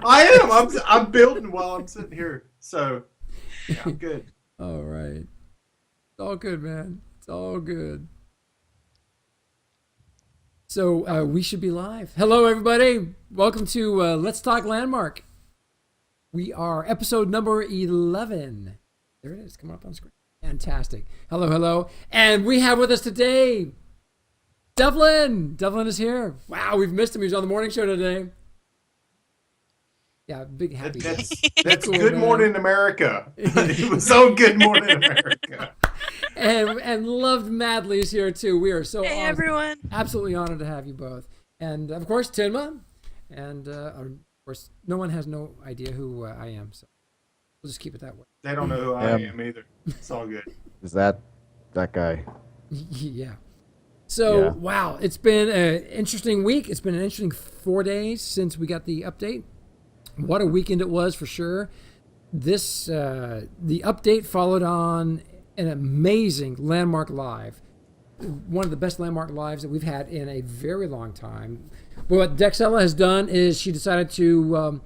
I am. I'm building while I'm sitting here. So yeah, I'm good. All right. It's all good, man. It's all good. So we should be live. Hello, everybody. Welcome to Let's Talk Landmark. We are episode number 11. There it is, coming up on screen. Fantastic. Hello, hello. And we have with us today Devlin. Devlin is here. Wow, we've missed him. He was on the morning show today. Yeah, big happy. That's Cool, Good man. Morning America. It was so Good Morning America. And loved madly is here too. We are so Hey awesome. everyone. Absolutely honored to have you both. And of course, Tinma. And of course, no one has no idea who I am. So we'll just keep it that way. They don't know who I am either. It's all good. Is that guy? Yeah. So, Yeah. wow, it's been an interesting week. It's been an interesting 4 days since we got the update. What a weekend it was for sure. This, the update followed on an amazing Landmark Live. One of the best Landmark Lives that we've had in a very long time. But what Dexella has done is she decided to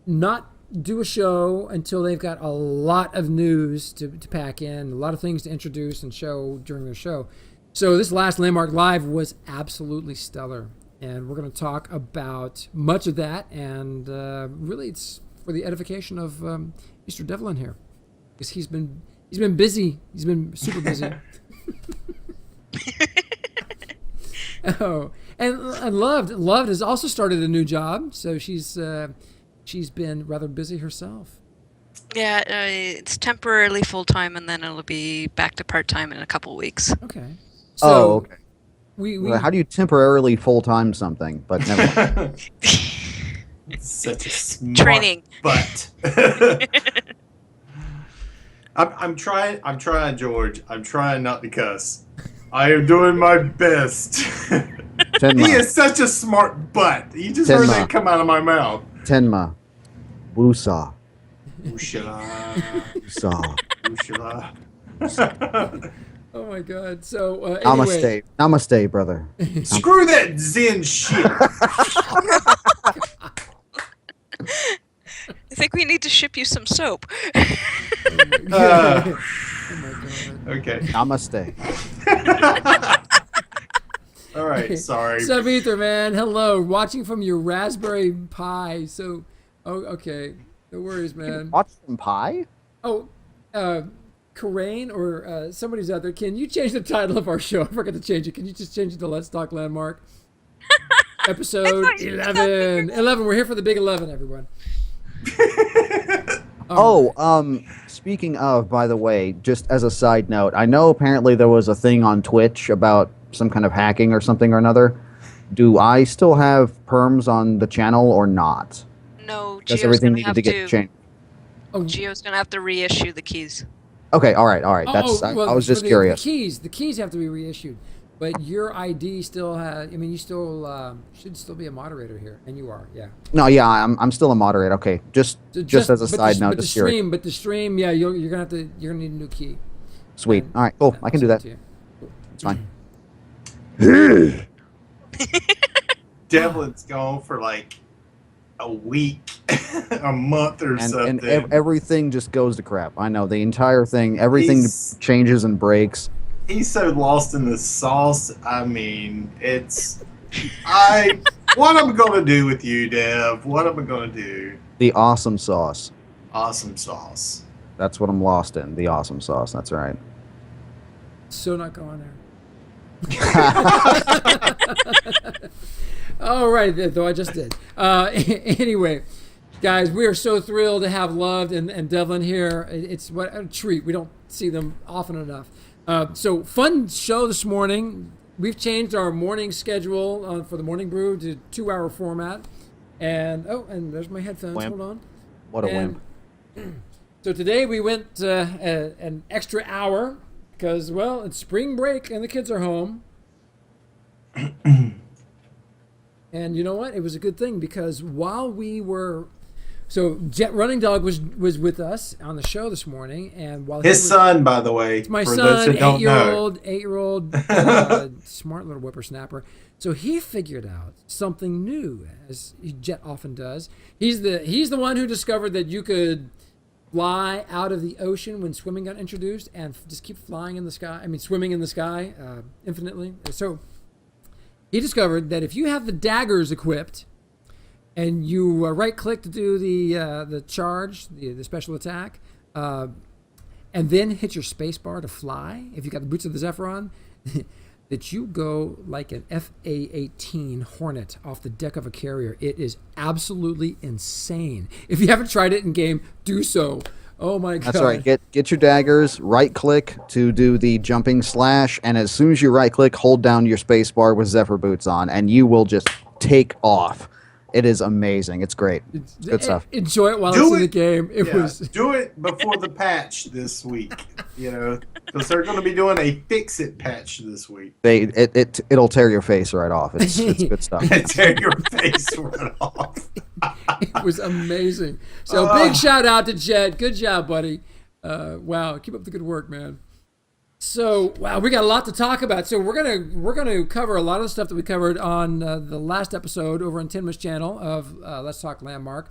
not do a show until they've got a lot of news to pack in, a lot of things to introduce and show during their show. So this last Landmark Live was absolutely stellar. And we're going to talk about much of that. And really, it's for the edification of Mr. Devlin here. Because he's been busy. He's been super busy. Oh, and Loved has also started a new job. So she's been rather busy herself. Yeah, it's temporarily full time, and then it'll be back to part time in a couple weeks. Okay. Okay. We Well, how do you temporarily full-time something? But never mind. Such a smart Training. butt. I'm trying, George. I'm trying not to cuss. I am doing my best. Tenma, He is such a smart butt. You just heard that come out of my mouth. Tenma, Wusa, Ooshala, Wusa. ooshala. Oh my God. So anyway, Namaste, brother. Screw that Zen shit. I think we need to ship you some soap. Uh, oh my God. okay. Namaste. All right. Sorry. Sub Ether, man. Hello. Watching from your Raspberry Pi. So, okay. No worries, man. Watch some pie. Oh, Corain or somebody's out there. Can you change the title of our show? I forgot to change it. Can you just change it to Let's Talk Landmark? Episode thought you said 11. 11. We're here for the big 11, everyone. Speaking of, by the way, just as a side note, I know apparently there was a thing on Twitch about some kind of hacking or something or another. Do I still have perms on the channel or not? No, Does Geo's everything gonna needed have to get changed? Oh, Geo's gonna have to reissue the keys. Okay, all right. That's I was just for curious. The keys have to be reissued, but your ID still has. I mean, you still should still be a moderator here, and you are. Yeah. No, yeah, I'm still a moderator. Okay, just as a but side note, just curious. But the stream, yeah, you're gonna need a new key. Sweet. And All right, cool. I'll I can do send that. it to you. Cool. It's fine. Devlin's gone for like a week, a month or something. And everything just goes to crap. I know the entire thing. Everything He's- changes and breaks. He's so lost in the sauce. I mean, what am I gonna do with you, Dev? What am I gonna do? The awesome sauce. Awesome sauce. That's what I'm lost in. The awesome sauce. That's right. So not going there. All right, though I just did. Anyway, guys, we are so thrilled to have Loved and Devlin here. It's what a treat. We don't see them often enough. So fun show this morning. We've changed our morning schedule for the Morning Brew to 2-hour format. And there's my headphones. Wimp. Hold on. What a And- wimp. So today we went an extra hour because, well, it's spring break and the kids are home. And you know what? It was a good thing because while we were So Jet Running Dog was with us on the show this morning, and while His son, by the way, my for those son, that don't know. 8-year-old, smart little whippersnapper. So he figured out something new, as Jet often does. He's the one who discovered that you could fly out of the ocean when swimming got introduced, and just keep flying in the sky. I mean, swimming in the sky infinitely. So he discovered that if you have the daggers equipped, and you right-click to do the charge, the special attack, and then hit your space bar to fly, if you got the boots of the Zephyr on, that you go like an FA-18 Hornet off the deck of a carrier. It is absolutely insane. If you haven't tried it in game, do so. Oh my god. That's right. Get your daggers, right-click to do the jumping slash, and as soon as you right-click, hold down your space bar with Zephyr boots on, and you will just take off. It is amazing. It's great. It's good stuff. Enjoy it while Do it's in it. the game. It Yeah, was do it before the patch this week, because they're going to be doing a fix-it patch this week. It'll tear your face right off. It's good stuff. Tear your face right off. it was amazing. So big shout out to Jed. Good job, buddy. Wow, keep up the good work, man. So wow, we got a lot to talk about. So we're gonna cover a lot of the stuff that we covered on the last episode over on Tinma's channel of Let's Talk Landmark,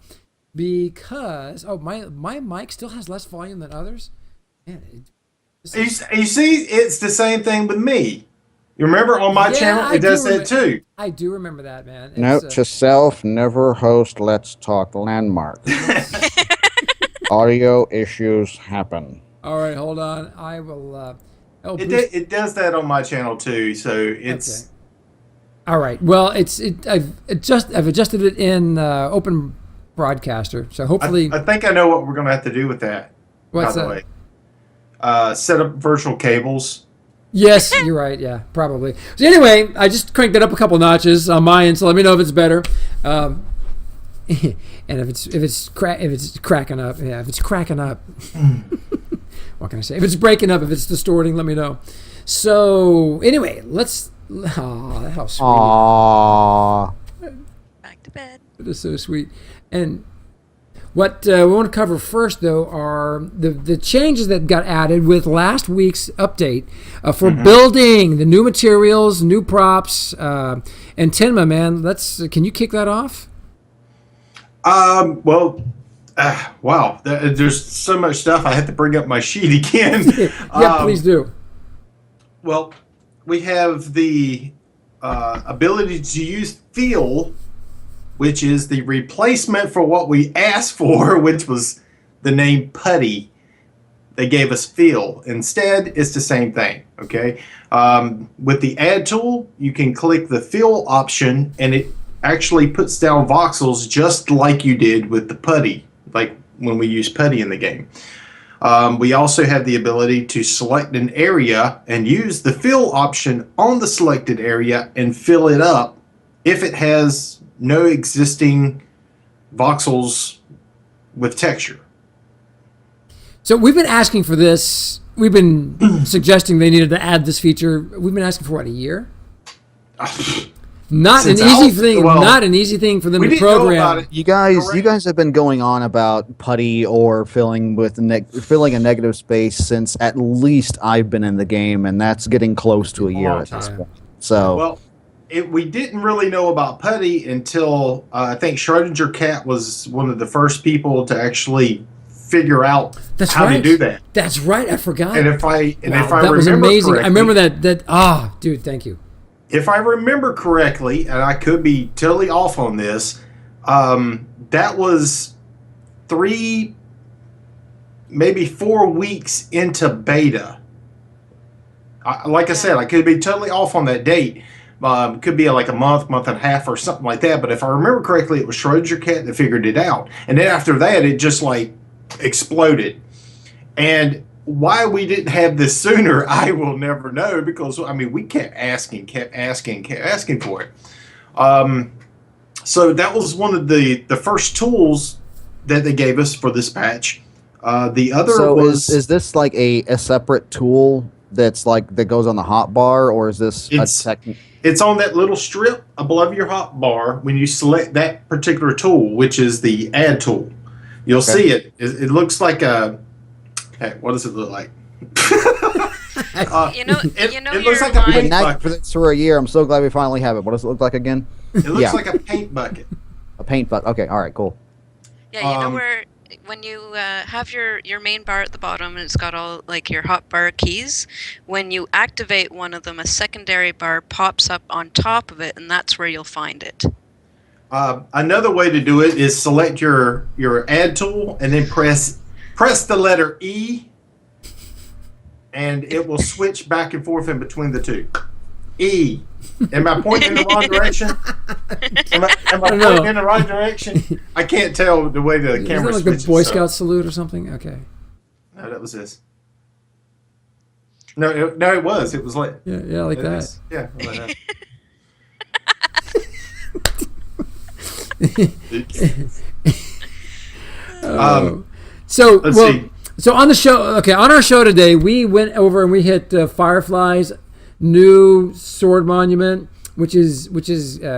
because my mic still has less volume than others. Man, You see, it's the same thing with me. You remember on my channel, it does that too. I do remember that, man. Note to self: never host Let's Talk Landmark. Audio issues happen. All right, hold on. I will. It does that on my channel too, so it's okay. All right. Well, I've adjusted it in Open Broadcaster, so hopefully. I think I know what we're going to have to do with that. What's by the that? way, set up virtual cables. Yes, you're right. Yeah, probably. So anyway, I just cranked it up a couple notches on my end, so let me know if it's better. And if it's cracking up, yeah, if it's cracking up. What can I say? If it's breaking up, if it's distorting, let me know. So anyway, let's. Oh, how sweet! Aww. Back to bed. It is so sweet. And what we want to cover first, though, are the changes that got added with last week's update for building, the new materials, new props, and Tinma, man. Can you kick that off? Wow, there's so much stuff. I have to bring up my sheet again. Yeah, please do. Well, we have the ability to use feel, which is the replacement for what we asked for, which was the name putty. They gave us feel. Instead, it's the same thing, okay? With the add tool, you can click the feel option, and it actually puts down voxels just like you did with the putty, like when we use putty in the game. We also have the ability to select an area and use the fill option on the selected area and fill it up if it has no existing voxels with texture. So we've been asking for this. We've been suggesting they needed to add this feature. We've been asking for what, a year? Not an easy thing. Not an easy thing for them to program. You guys have been going on about putty or filling a negative space since at least I've been in the game, and that's getting close to a year at this point. So we didn't really know about putty until I think Schrodinger Cat was one of the first people to actually figure out how to do that. That's right. I forgot. And if I that was amazing. I remember that. Dude, thank you. If I remember correctly, and I could be totally off on this, that was 3, maybe 4 weeks into beta. Like I said, I could be totally off on that date. Could be like a month and a half or something like that. But if I remember correctly, it was Schrodinger Cat that figured it out. And then after that, it just like exploded. And why we didn't have this sooner, I will never know, because I mean we kept asking for it. So that was one of the first tools that they gave us for this patch. The other was is this like a separate tool that goes on the hotbar, or is this it's on that little strip above your hotbar when you select that particular tool, which is the add tool. You'll Okay. see it. It looks like a. Hey, what does it look like? You know, it looks your like a We've been paint mind. nagging for bucket. this for a year. I'm so glad we finally have it. What does it look like again? It looks Yeah. like a paint bucket. A paint bucket. Okay, all right, cool. Yeah, you know Um, where when you have your main bar at the bottom and it's got all like your hot bar keys. When you activate one of them, a secondary bar pops up on top of it, and that's where you'll find it. Another way to do it is select your add tool and then press the letter E, and it will switch back and forth in between the two. E. Am I pointing in the wrong direction? Am I don't know. pointing in the right direction? I can't tell the way the Isn't camera that like the switches. Boy so- Scout salute or something? Okay. No, that was this. No, it was. It was like Yeah, like that. this. Yeah, like that. So Let's well, see. so on the show, okay, on our show today, we went over and we hit Firefly's new sword monument, which is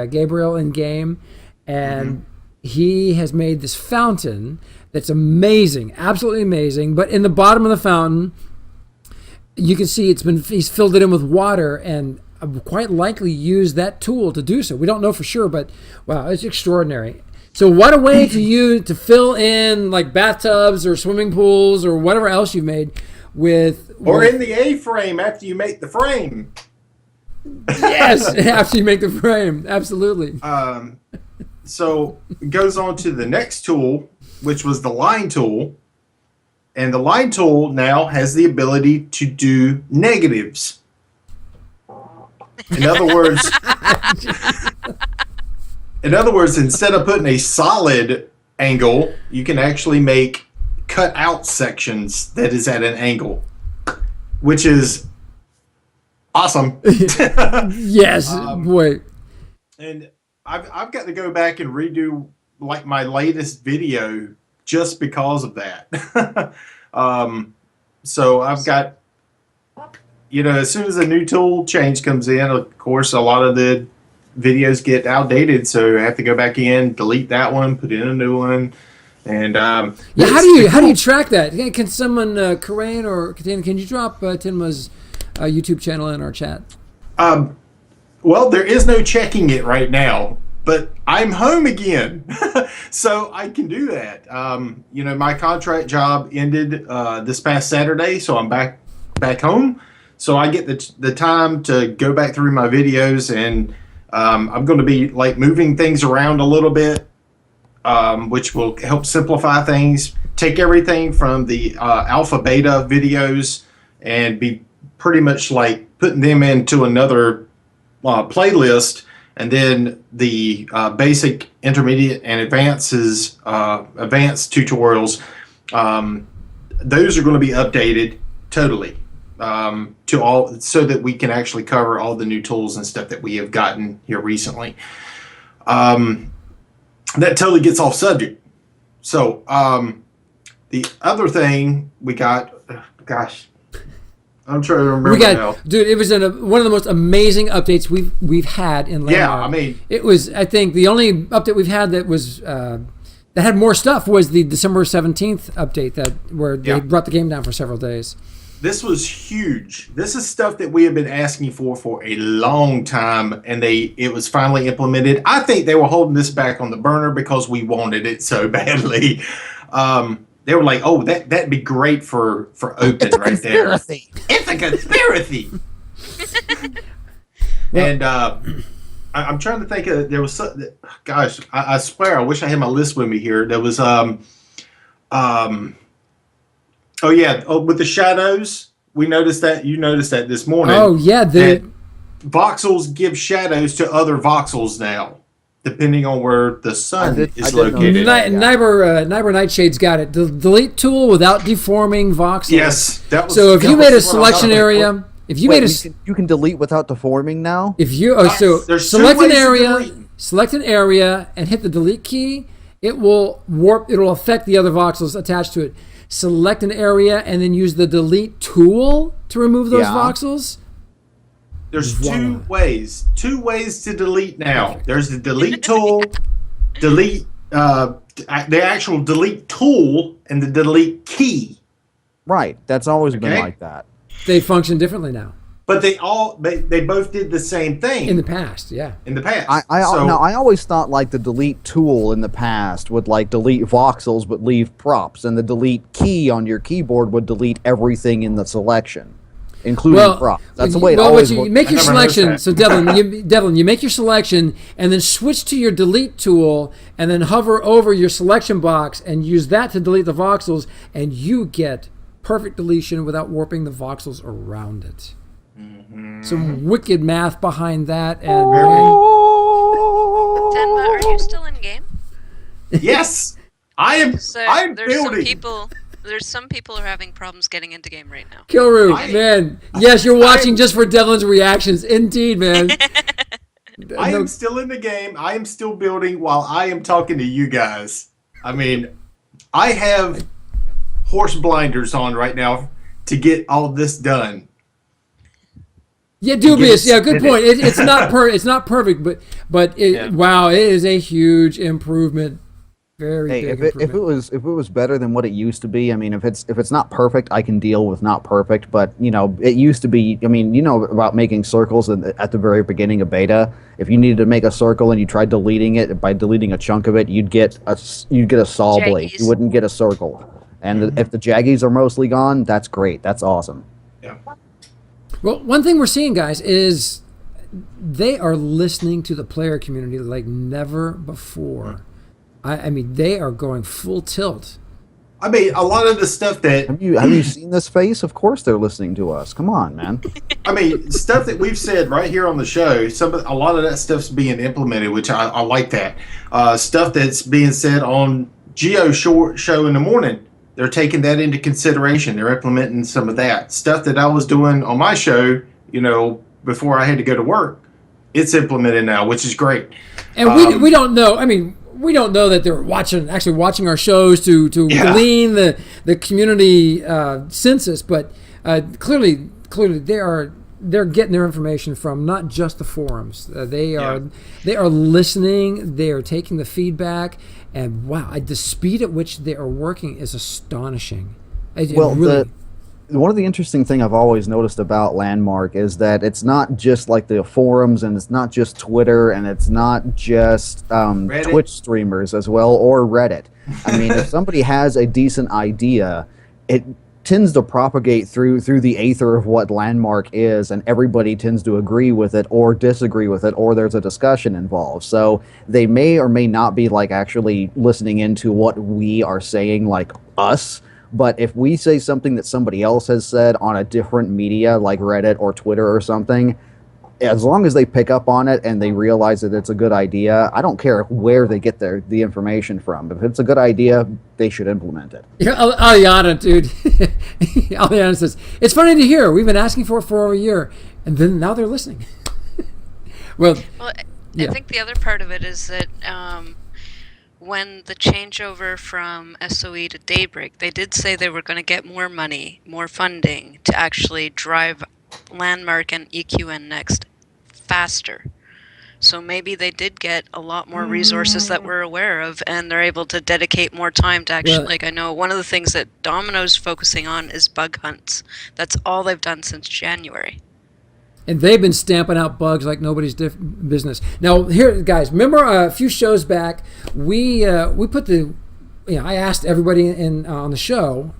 Gabriel in game, and he has made this fountain that's amazing, absolutely amazing. But in the bottom of the fountain, you can see he's filled it in with water and quite likely used that tool to do so. We don't know for sure, but wow, it's extraordinary. So what a way to fill in like bathtubs or swimming pools or whatever else you've made with Or in the A-frame after you make the frame. yes, after you make the frame, absolutely. So it goes on to the next tool, which was the line tool. And the line tool now has the ability to do negatives. In other words, instead of putting a solid angle, you can actually make cut out sections that is at an angle, which is awesome. Yes, boy. And I've got to go back and redo like my latest video just because of that. So I've got, as soon as a new tool change comes in, of course, a lot of the videos get outdated. So I have to go back in, delete that one, put in a new one. And Yeah, how do you track that? Can someone, Corinne or Katina, can you drop Tinma's YouTube channel in our chat? Well, there is no checking it right now, but I'm home again, so I can do that. My contract job ended this past Saturday, so I'm back home. So I get the time to go back through my videos, and I'm going to be like moving things around a little bit, which will help simplify things. Take everything from the alpha beta videos and be pretty much like putting them into another playlist, and then the basic, intermediate, and advanced tutorials. Those are going to be updated totally to all, so that we can actually cover all the new tools and stuff that we have gotten here recently. That totally gets off subject. So the other thing we got, gosh, I'm trying to remember now. Dude, it was one of the most amazing updates we've had in Landmark. Yeah, I mean, it was. I think the only update we've had that was that had more stuff was the December 17th update where they brought the game down for several days. This was huge. This is stuff that we have been asking for a long time, and it was finally implemented. I think they were holding this back on the burner because we wanted it so badly. They were like, "Oh, that'd be great for open right there." It's a conspiracy. And I'm trying to think of, there was gosh, I swear, I wish I had my list with me here. There was with the shadows, you noticed that this morning. Oh yeah, voxels give shadows to other voxels now, depending on where the sun is located. Nyber Nightshade's got it. The delete tool without deforming voxels. Yes, that was. So if you made a was what I selection thought. area, if you Wait, made you can delete without deforming now? if you there's select two an ways to area, delete. select an area and hit the delete key, it will warp. It'll affect the other voxels attached to it. Select an area and then use the delete tool to remove those voxels. There's two ways to delete now. There's the delete tool, delete the actual delete tool and the delete key. Right. That's always been Okay. like that. They function differently now. But they both did the same thing In the past, yeah. in the past. I So- I always thought like the delete tool in the past would like delete voxels but leave props, and the delete key on your keyboard would delete everything in the selection, including props. That's the way it always you worked. make your I never noticed selection. that. So Devlin, you make your selection and then switch to your delete tool and then hover over your selection box and use that to delete the voxels, and you get perfect deletion without warping the voxels around it. Some wicked math behind that, and Tenma, are you still in game? Yes, I am. So I'm there's some building. people. There's some people who are having problems getting into game right now. Kilru, I- man, yes, you're watching just for Devlin's reactions. Indeed, man. I No- am still in the game. I am still building while I am talking to you guys. I mean, I have horse blinders on right now to get all this done. Yeah, dubious. Yes, Yeah, good it point. is. It's not it's not perfect, but Yeah. wow, it is a huge improvement. Very Hey, big if it improvement. was better than what it used to be, I mean, if it's not perfect, I can deal with not perfect. But you know, it used to be. I mean, you know about making circles at the very beginning of beta. If you needed to make a circle and you tried deleting it by deleting a chunk of it, you'd get a saw blade. Jaggies. You wouldn't get a circle. And if the jaggies are mostly gone, that's great. That's awesome. Yeah. Well, one thing we're seeing, guys, is they are listening to the player community like never before. I mean, they are going full tilt. I mean, a lot of the stuff that Have you seen this face? Of course they're listening to us. Come on, man. I mean, stuff that we've said right here on the show. A lot of that stuff's being implemented, which I like that. Stuff that's being said on Geo show in the morning. They're taking that into consideration. They're implementing some of that stuff that I was doing on my show. You know, before I had to go to work, it's implemented now, which is great. And we don't know. I mean, we don't know that they're actually watching our shows to Yeah. glean the community census, but clearly they're getting their information from not just the forums. They are listening. They are taking the feedback, and wow, the speed at which they are working is astonishing. Well, one of the interesting thing I've always noticed about Landmark is that it's not just like the forums, and it's not just Twitter, and it's not just Twitch streamers as well, or Reddit. I mean, if somebody has a decent idea, it tends to propagate through the aether of what Landmark is, and everybody tends to agree with it or disagree with it, or there's a discussion involved. So they may or may not be like actually listening into what we are saying, like us. But if we say something that somebody else has said on a different media like Reddit or Twitter or something, as long as they pick up on it and they realize that it's a good idea, I don't care where they get the information from. If it's a good idea, they should implement it. Yeah, Aliana, dude. Aliana says, it's funny to hear. We've been asking for it for over a year. And then now they're listening. Well, I think the other part of it is that when the changeover from SOE to Daybreak, they did say they were going to get more money, more funding to actually drive Landmark and EQN Next faster. So maybe they did get a lot more resources that we're aware of, and they're able to dedicate more time to actually, like, I know one of the things that Domino's focusing on is bug hunts. That's all they've done since January. and they've been stamping out bugs like nobody's business. Now, here, guys, remember a few shows back, we put I asked everybody on the show,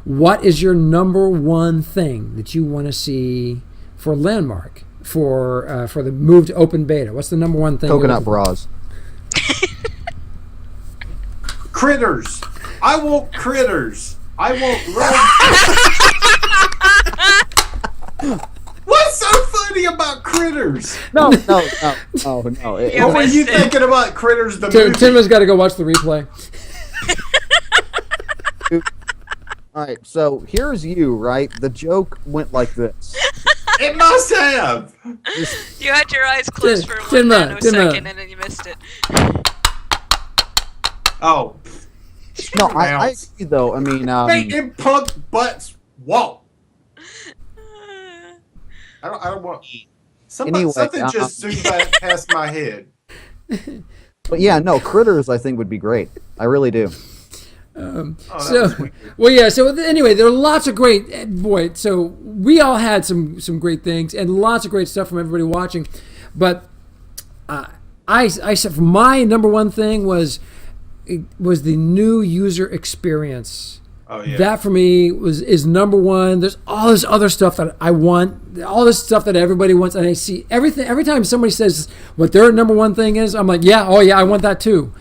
what is your number one thing that you want to see for Landmark for the move to open beta? What's the number one thing? Coconut bras. Critters. I want critters. I want What's so funny about critters? No. It- Yeah, What were you missed it. thinking about critters? The movie? Tim's got to go watch the replay. all right, so here's you, right? The joke went like this. It must have. You had your eyes closed for one Timma, nanosecond and then you missed it. Oh, No, I agree, though. I mean, making punk butts walk. I don't want. Anyway, Something just zoomed past my head. But yeah, no, Critters I think would be great. I really do. Oh, that So, was weird. well, yeah. So anyway, there are lots of great boy. So we all had some great things and lots of great stuff from everybody watching. But I said my number one thing was the new user experience. Oh yeah. That for me is number one. There's all this other stuff that I want, all this stuff that everybody wants, and I see everything. Every time somebody says what their number one thing is, I'm like, yeah, oh yeah, I want that too.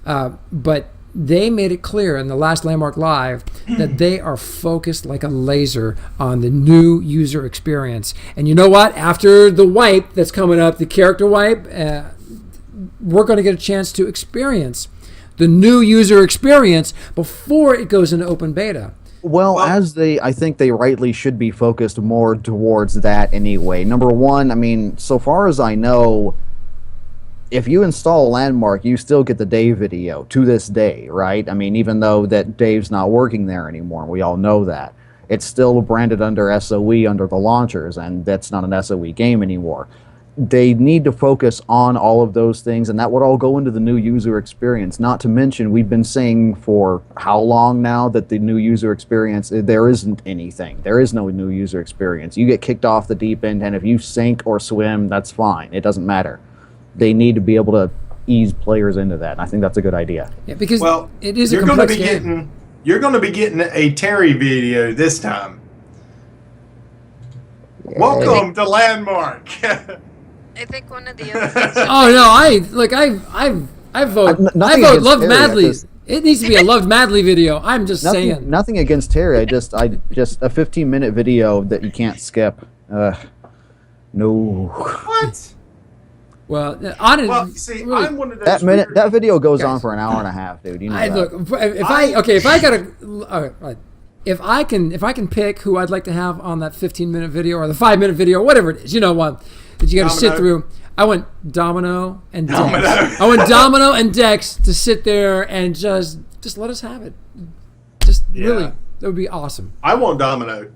But they made it clear in the last Landmark Live that they are focused like a laser on the new user experience. And you know what? After the wipe that's coming up, the character wipe, we're going to get a chance to experience the new user experience before it goes into open beta. Well, I think they rightly should be focused more towards that anyway. Number one, I mean, so far as I know, if you install Landmark, you still get the Dave video to this day, right? I mean, even though that Dave's not working there anymore, we all know that. It's still branded under SOE under the launchers, and that's not an SOE game anymore. They need to focus on all of those things, and that would all go into the new user experience. Not to mention, we've been saying for how long now that the new user experience, there isn't anything. There is no new user experience. You get kicked off the deep end, and if you sink or swim, that's fine. It doesn't matter. They need to be able to ease players into that, and I think that's a good idea. Yeah, because Well, it is a you're going to complex be game. you're going to be getting a Terry video this time. Welcome to Landmark. I think one of the other things. Oh no, I vote. Nothing I vote against Love Terry, I Madly. just- It needs to be a Love Madly video. I'm just saying. Nothing against Terry. I just a 15-minute video that you can't skip. No. What? Well, on it. Well, see, really, I'm one of those. That weird- video goes on Guys. for an hour and a half, dude. You know I that. look if I gotta if I can pick who I'd like to have on that 15-minute video or the 5-minute video, whatever it is, you know what, that you got to sit Domino. through. I want Domino and Dex. Domino. I want Domino and Dex to sit there and just let us have it. Just really, that would be awesome. I want Domino.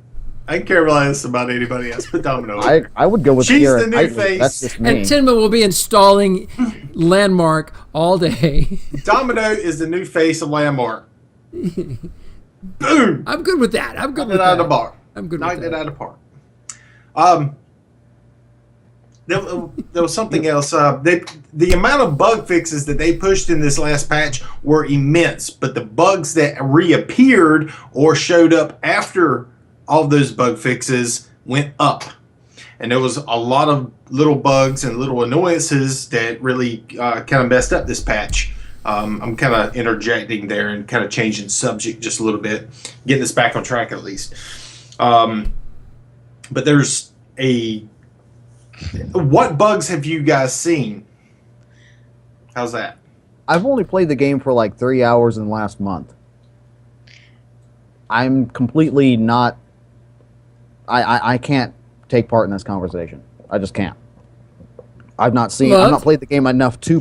I can care less about anybody else but Domino. I would go with She's Keira the new Knightley. face. That's just me. And Tinman will be installing Landmark all day. Domino is the new face of Landmark. Boom! I'm good with that. I'm good with Knocked it out of the that. park. I'm good Knocked with it that. out of the park. There was something else. The amount of bug fixes that they pushed in this last patch were immense, but the bugs that reappeared or showed up after all those bug fixes went up. And there was a lot of little bugs and little annoyances that really kind of messed up this patch. I'm kind of interjecting there and kind of changing subject just a little bit, getting this back on track at least. But there's what bugs have you guys seen? How's that? I've only played the game for like 3 hours in the last month. I'm completely not. I can't take part in this conversation. I just can't. I've not played the game enough to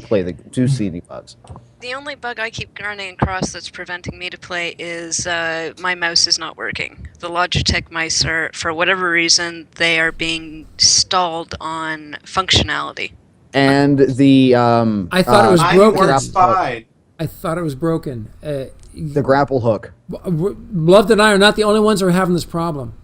see the bugs. The only bug I keep running across that's preventing me to play is my mouse is not working. The Logitech mice are, for whatever reason, they are being stalled on functionality. And the I thought it was Mine broken. works fine. I thought it was broken. the grapple hook. Loved and I are not the only ones who are having this problem.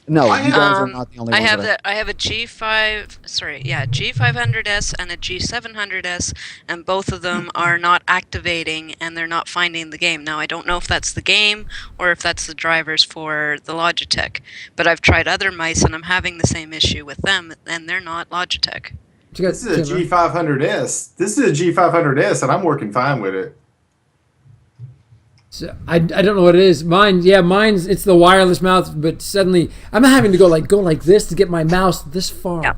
No, I you have- guys are not the only I ones. have that I have a G500S and a G700S, and both of them are not activating, and they're not finding the game. Now I don't know if that's the game or if that's the drivers for the Logitech, but I've tried other mice and I'm having the same issue with them, and they're not Logitech. What you got, This is a Tim, right? G500S. This is a G500S, and I'm working fine with it. So, I don't know what it is. Mine's it's the wireless mouse, but suddenly I'm having to go like this to get my mouse this far. Yeah.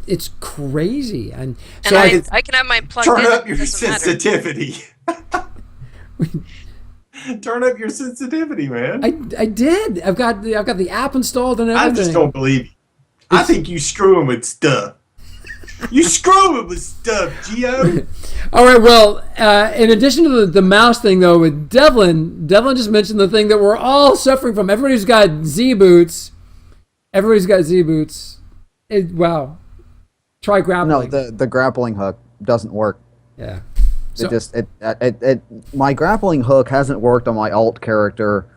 It's crazy, and And so I can have mine plugged Turn in. up It your doesn't matter. sensitivity. Turn up your sensitivity, man. I did. I've got the app installed and I everything. just don't believe you. I think you screwing with stuff. You screwing with stuff, Gio. All right. Well, in addition to the mouse thing, though, with Devlin just mentioned the thing that we're all suffering from. Everybody's got Z boots. Wow. Try No, grappling. the grappling hook doesn't work. Yeah. So- My grappling hook hasn't worked on my alt character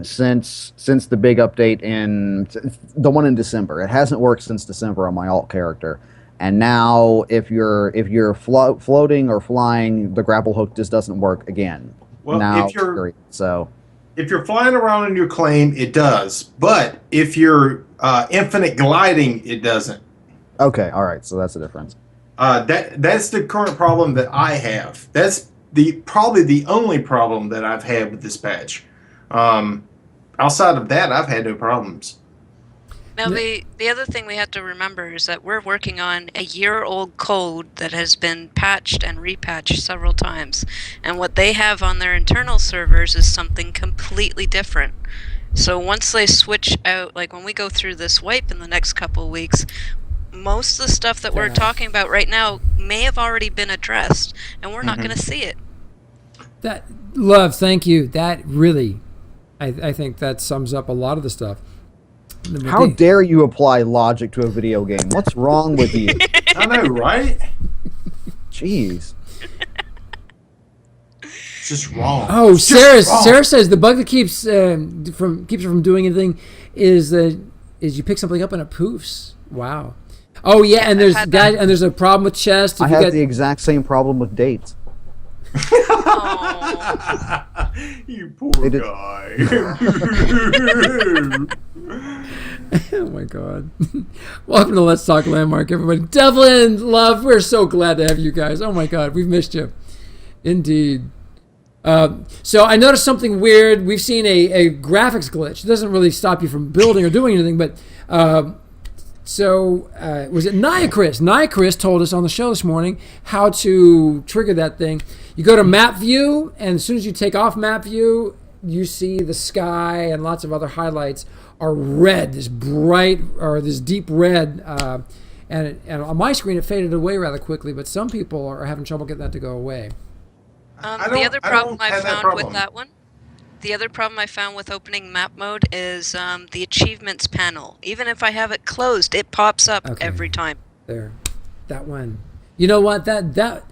since the big update in the one in December. It hasn't worked since December on my alt character. And now, if you're floating or flying, the grapple hook just doesn't work again. Well, now, if you're If you're flying around in your claim, it does. But if you're infinite gliding, it doesn't. Okay, all right. So that's the difference. That's the current problem that I have. That's probably the only problem that I've had with this patch. Outside of that, I've had no problems. Now, the other thing we have to remember is that we're working on a year-old code that has been patched and repatched several times. And what they have on their internal servers is something completely different. So once they switch out, like when we go through this wipe in the next couple of weeks, most of the stuff that we're talking about right now may have already been addressed, and we're not going to see it. That love, thank you. That really, I think that sums up a lot of the stuff. How dare you apply logic to a video game? What's wrong with you? I know, right? Jeez. It's just wrong. Oh, It's just wrong. Sarah says the bug that keeps her from doing anything is you pick something up and it poofs. Wow. Oh yeah, and there's a problem with chest. I have the exact same problem with dates. You poor guy. Oh my god. Welcome to Let's Talk Landmark, everybody. Devlin, love, we're so glad to have you guys. Oh my god, we've missed you. Indeed. So I noticed something weird. We've seen a graphics glitch. It doesn't really stop you from building or doing anything, but was it Niacris? Niacris told us on the show this morning how to trigger that thing. You go to map view, and as soon as you take off map view, you see the sky and lots of other highlights are red, this bright or this deep red. And on my screen, it faded away rather quickly, but some people are having trouble getting that to go away. The other problem I found with that one, the other problem I found with opening map mode is the achievements panel. Even if I have it closed, it pops up every time. There, that one. You know what? That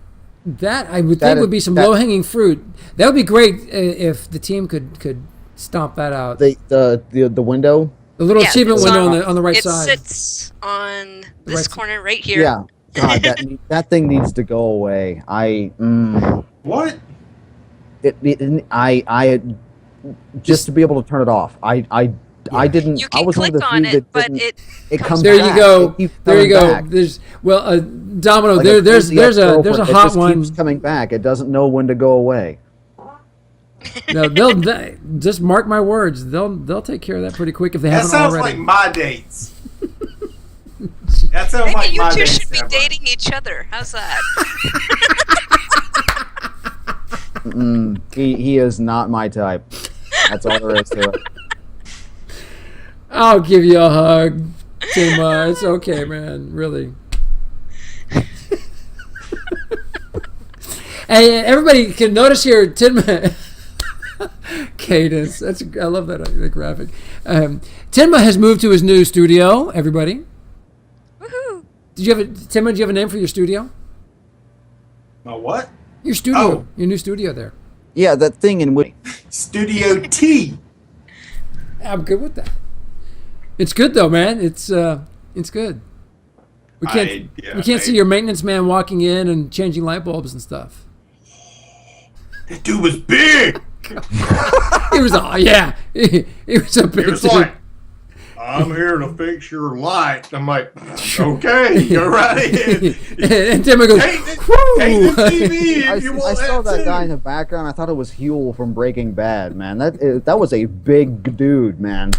I would think would be some low-hanging fruit. That would be great if the team could stomp that out. The window. The little achievement window on the right side. It sits on this corner right here. Yeah. God, that thing needs to go away. What? I just to be able to turn it off. I didn't. You can I was click one of the on few it, that but didn't. it comes There back. you go. It keeps There you coming go. back. There's Domino. Like there's a it hot just one. keeps coming back. It doesn't know when to go away. No, they'll just mark my words. They'll take care of that pretty quick if they That haven't sounds already. like my dates. That sounds Maybe like you my two dates. should be Deborah. dating each other. How's that? He is not my type. That's all there is to it. I'll give you a hug, Tima. It's okay, man. Really. Hey, everybody can notice here, Tinma. Cadence. I love that the graphic. Tinma has moved to his new studio. Everybody. Woohoo! Tinma? Do you have a name for your studio? My what? Your studio. Oh. Your new studio there. Yeah, that thing in which. Studio T. I'm good with that. It's good though, man. It's good. We can't see your maintenance man walking in and changing light bulbs and stuff. That dude was big. He was he was a big He was dude. like, I'm here to fix your light. I'm like, okay, go right ahead. And Tim goes, Take the "Whoo!" TV if I you want saw that too. guy in the background. I thought it was Huel from Breaking Bad. Man, that was a big dude, man.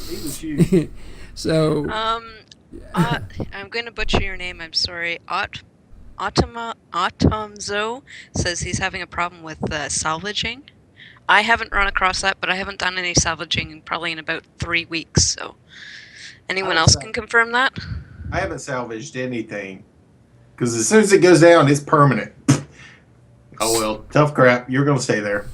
He was huge. So I'm going to butcher your name. I'm sorry. Autumzo says he's having a problem with salvaging. I haven't run across that, but I haven't done any salvaging probably in about 3 weeks. So, anyone else can confirm that? I haven't salvaged anything because as soon as it goes down, it's permanent. Oh well, tough crap. You're gonna stay there.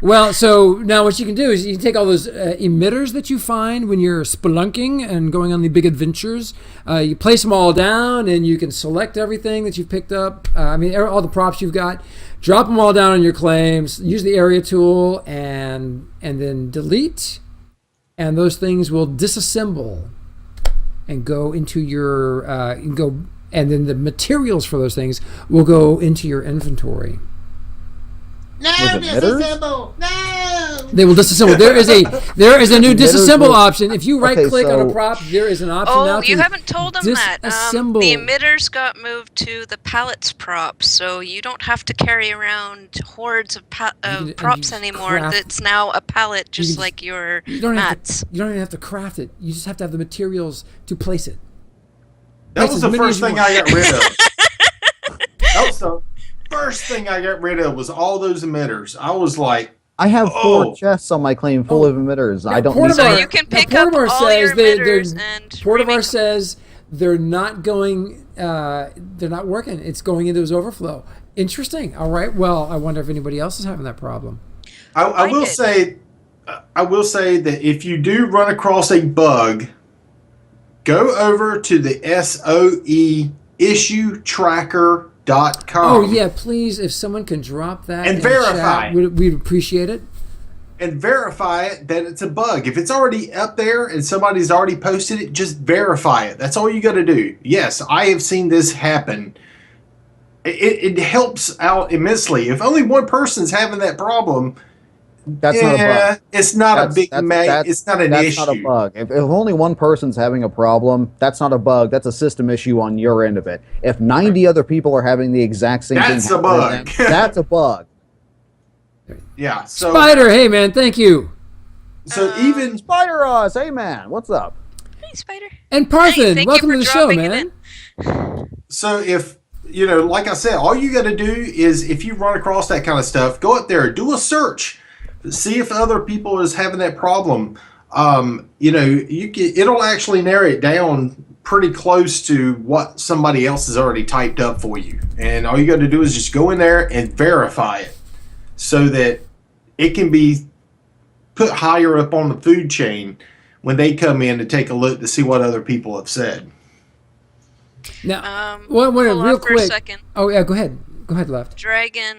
Well, so now what you can do is you can take all those emitters that you find when you're spelunking and going on the big adventures. You place them all down, and you can select everything that you've picked up. All the props you've got. Drop them all down on your claims. Use the area tool, and then delete. And those things will disassemble and go into your and then the materials for those things will go into your inventory. No, disassemble! No! They will disassemble. There is a new disassemble will- option. If you right click on a so- prop, there is an option now Oh, to you haven't told them that. disassemble. The emitters got moved to the pallets prop, so you don't have to carry around hordes of and props you anymore. craft- It's now a pallet, just can- like your You don't have mats. to. You don't even have to craft it. You just have to have the materials to place it. That Place was as the many as first you thing want. I got rid of. That was the first thing I got rid of was all those emitters. I was like, I have Oh. 4 chests on my claim full of emitters. I don't need Portivar- So to. you can now, pick up Portivar all your says they're- emitters and Portivar remake 'em. says they're not going. They're not working. It's going into his overflow. Interesting. All right. Well, I wonder if anybody else is having that problem. I will did. say, I will say that if you do run across a bug, go over to the SOE issuetracker.com. Oh yeah, please, if someone can drop that And in verify. chat, we'd appreciate it. And verify it that it's a bug. If it's already up there and somebody's already posted it, just verify it. That's all you got to do. Yes, I have seen this happen. It helps out immensely. If only one person's having that problem, That's not a bug. it's not That's- a big that's- it's not an That's issue. not a bug. If only one person's having a problem, that's not a bug. That's a system issue on your end of it. If 90 other people are having the exact same That's thing, a bug. happen to them, that's a bug. Yeah. So Spider, hey man, thank you. even Spider Oz, hey man, what's up? Hey, Spider. And Parthen, thank you welcome for to the show, dropping it man. So if like I said, all you got to do is if you run across that kind of stuff, go up there, do a search, see if other people is having that problem. It'll actually narrow it down pretty close to what somebody else has already typed up for you, and all you got to do is just go in there and verify it, so that it can be put higher up on the food chain when they come in to take a look to see what other people have said. Now, Hold real on for a quick. second. Oh yeah, go ahead. Go ahead, Left. Dragon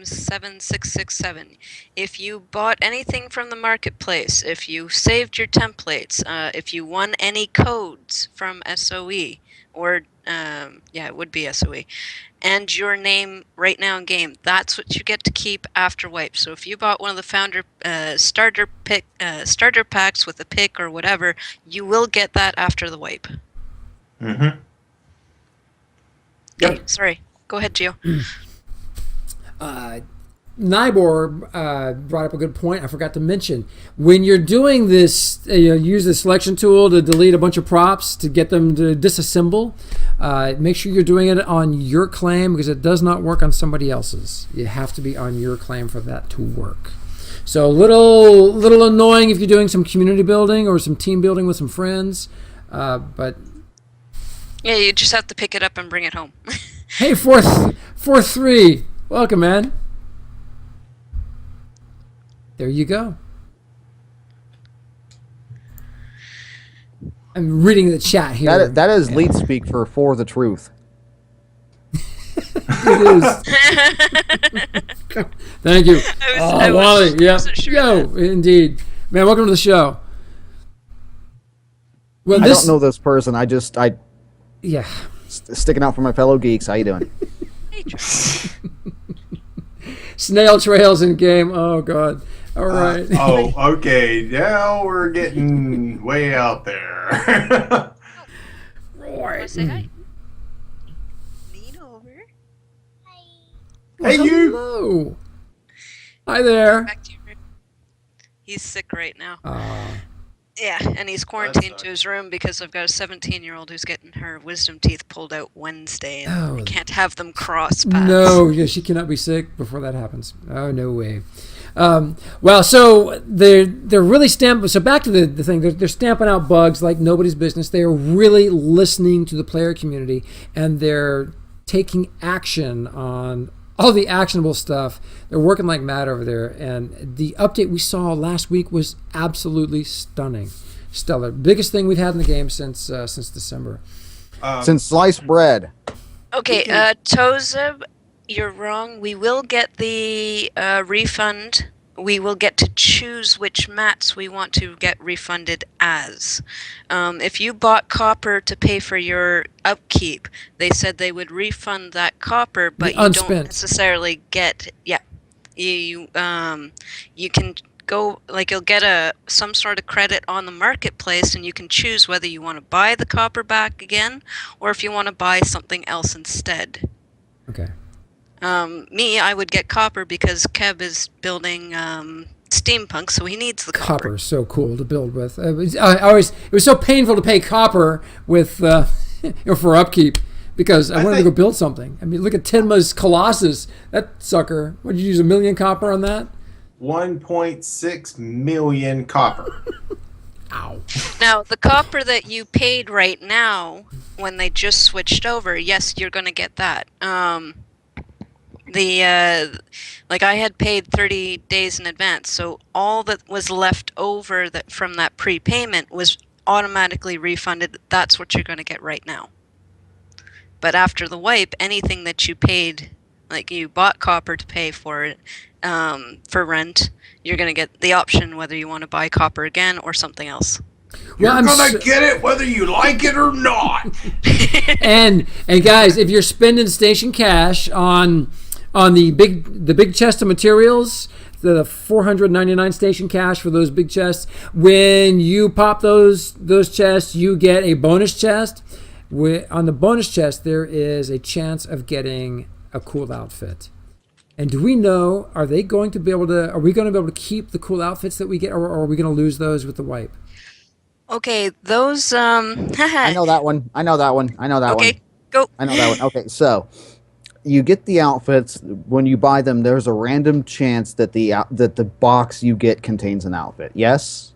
7667. If you bought anything from the marketplace, if you saved your templates, if you won any codes from SOE, or it would be SOE, and your name right now in game, that's what you get to keep after wipe. So if you bought one of the founder starter packs with a pick or whatever, you will get that after the wipe. Mm-hmm. Okay, sorry. Go ahead, Gio. Nibor brought up a good point. I forgot to mention when you're doing this, use the selection tool to delete a bunch of props to get them to disassemble. Make sure you're doing it on your claim because it does not work on somebody else's. You have to be on your claim for that to work. So a little annoying if you're doing some community building or some team building with some friends, but Yeah, you just have to pick it up and bring it home. hey, 4-3, welcome, man. There you go. I'm reading the chat here. That is lead speak for the truth. It is. Thank you. I Wally. Yeah. wasn't sure Yo, indeed. Man, welcome to the show. Well, I don't know this person. I Yeah. sticking out for my fellow geeks. How you doing? Hey, Charlie. Snail trails in game. Oh, God. All right. Okay. Now we're getting way out there. Wanna say hi? Lean over. Hey, you. Hello. Hi there. Back to your room. He's sick right now. Uh, Yeah, and he's quarantined sucks. to his room because I've got a 17-year-old who's getting her wisdom teeth pulled out Wednesday, and Oh. we can't have them cross paths. no, yeah, she cannot be sick before that happens. Oh, no way. Well, so they're really stamping. So back to the thing, they're stamping out bugs like nobody's business. They are really listening to the player community, and they're taking action on all the actionable stuff. They're working like mad over there, and the update we saw last week was absolutely stunning, stellar. Biggest thing we've had in the game since December. Since sliced bread. Okay, Tozeb, you're wrong. We will get the refund. We will get to choose which mats we want to get refunded as. If you bought copper to pay for your upkeep, they said they would refund that copper, but you don't necessarily get. Yeah, you can go, like, you'll get some sort of credit on the marketplace, and you can choose whether you want to buy the copper back again or if you want to buy something else instead. Okay. I would get copper because Kev is building steampunk, so he needs the copper. Copper is so cool to build with. It was so painful to pay copper with for upkeep because I wanted to go build something. I mean, look at Tenma's Colossus. That sucker. What did you use, 1 million copper on that? 1.6 million copper. Ow. Now, the copper that you paid right now, when they just switched over, yes, you're going to get that. Like, I had paid 30 days in advance, so all that was left over from that prepayment was automatically refunded. That's what you're going to get right now. But after the wipe, anything that you paid, like you bought copper to pay for it, for rent, you're going to get the option whether you want to buy copper again or something else. You're gonna get it whether you like it or not. and guys, if you're spending station cash on the big chest of materials, the 499 station cash for those big chests, when you pop those chests, you get a bonus chest. On the bonus chest, there is a chance of getting a cool outfit. And do we know, are we going to be able to keep the cool outfits that we get, or are we going to lose those with the wipe? Okay, those I know that one. Okay, go. I know that one. Okay, so you get the outfits. When you buy them, there's a random chance that the box you get contains an outfit. Yes?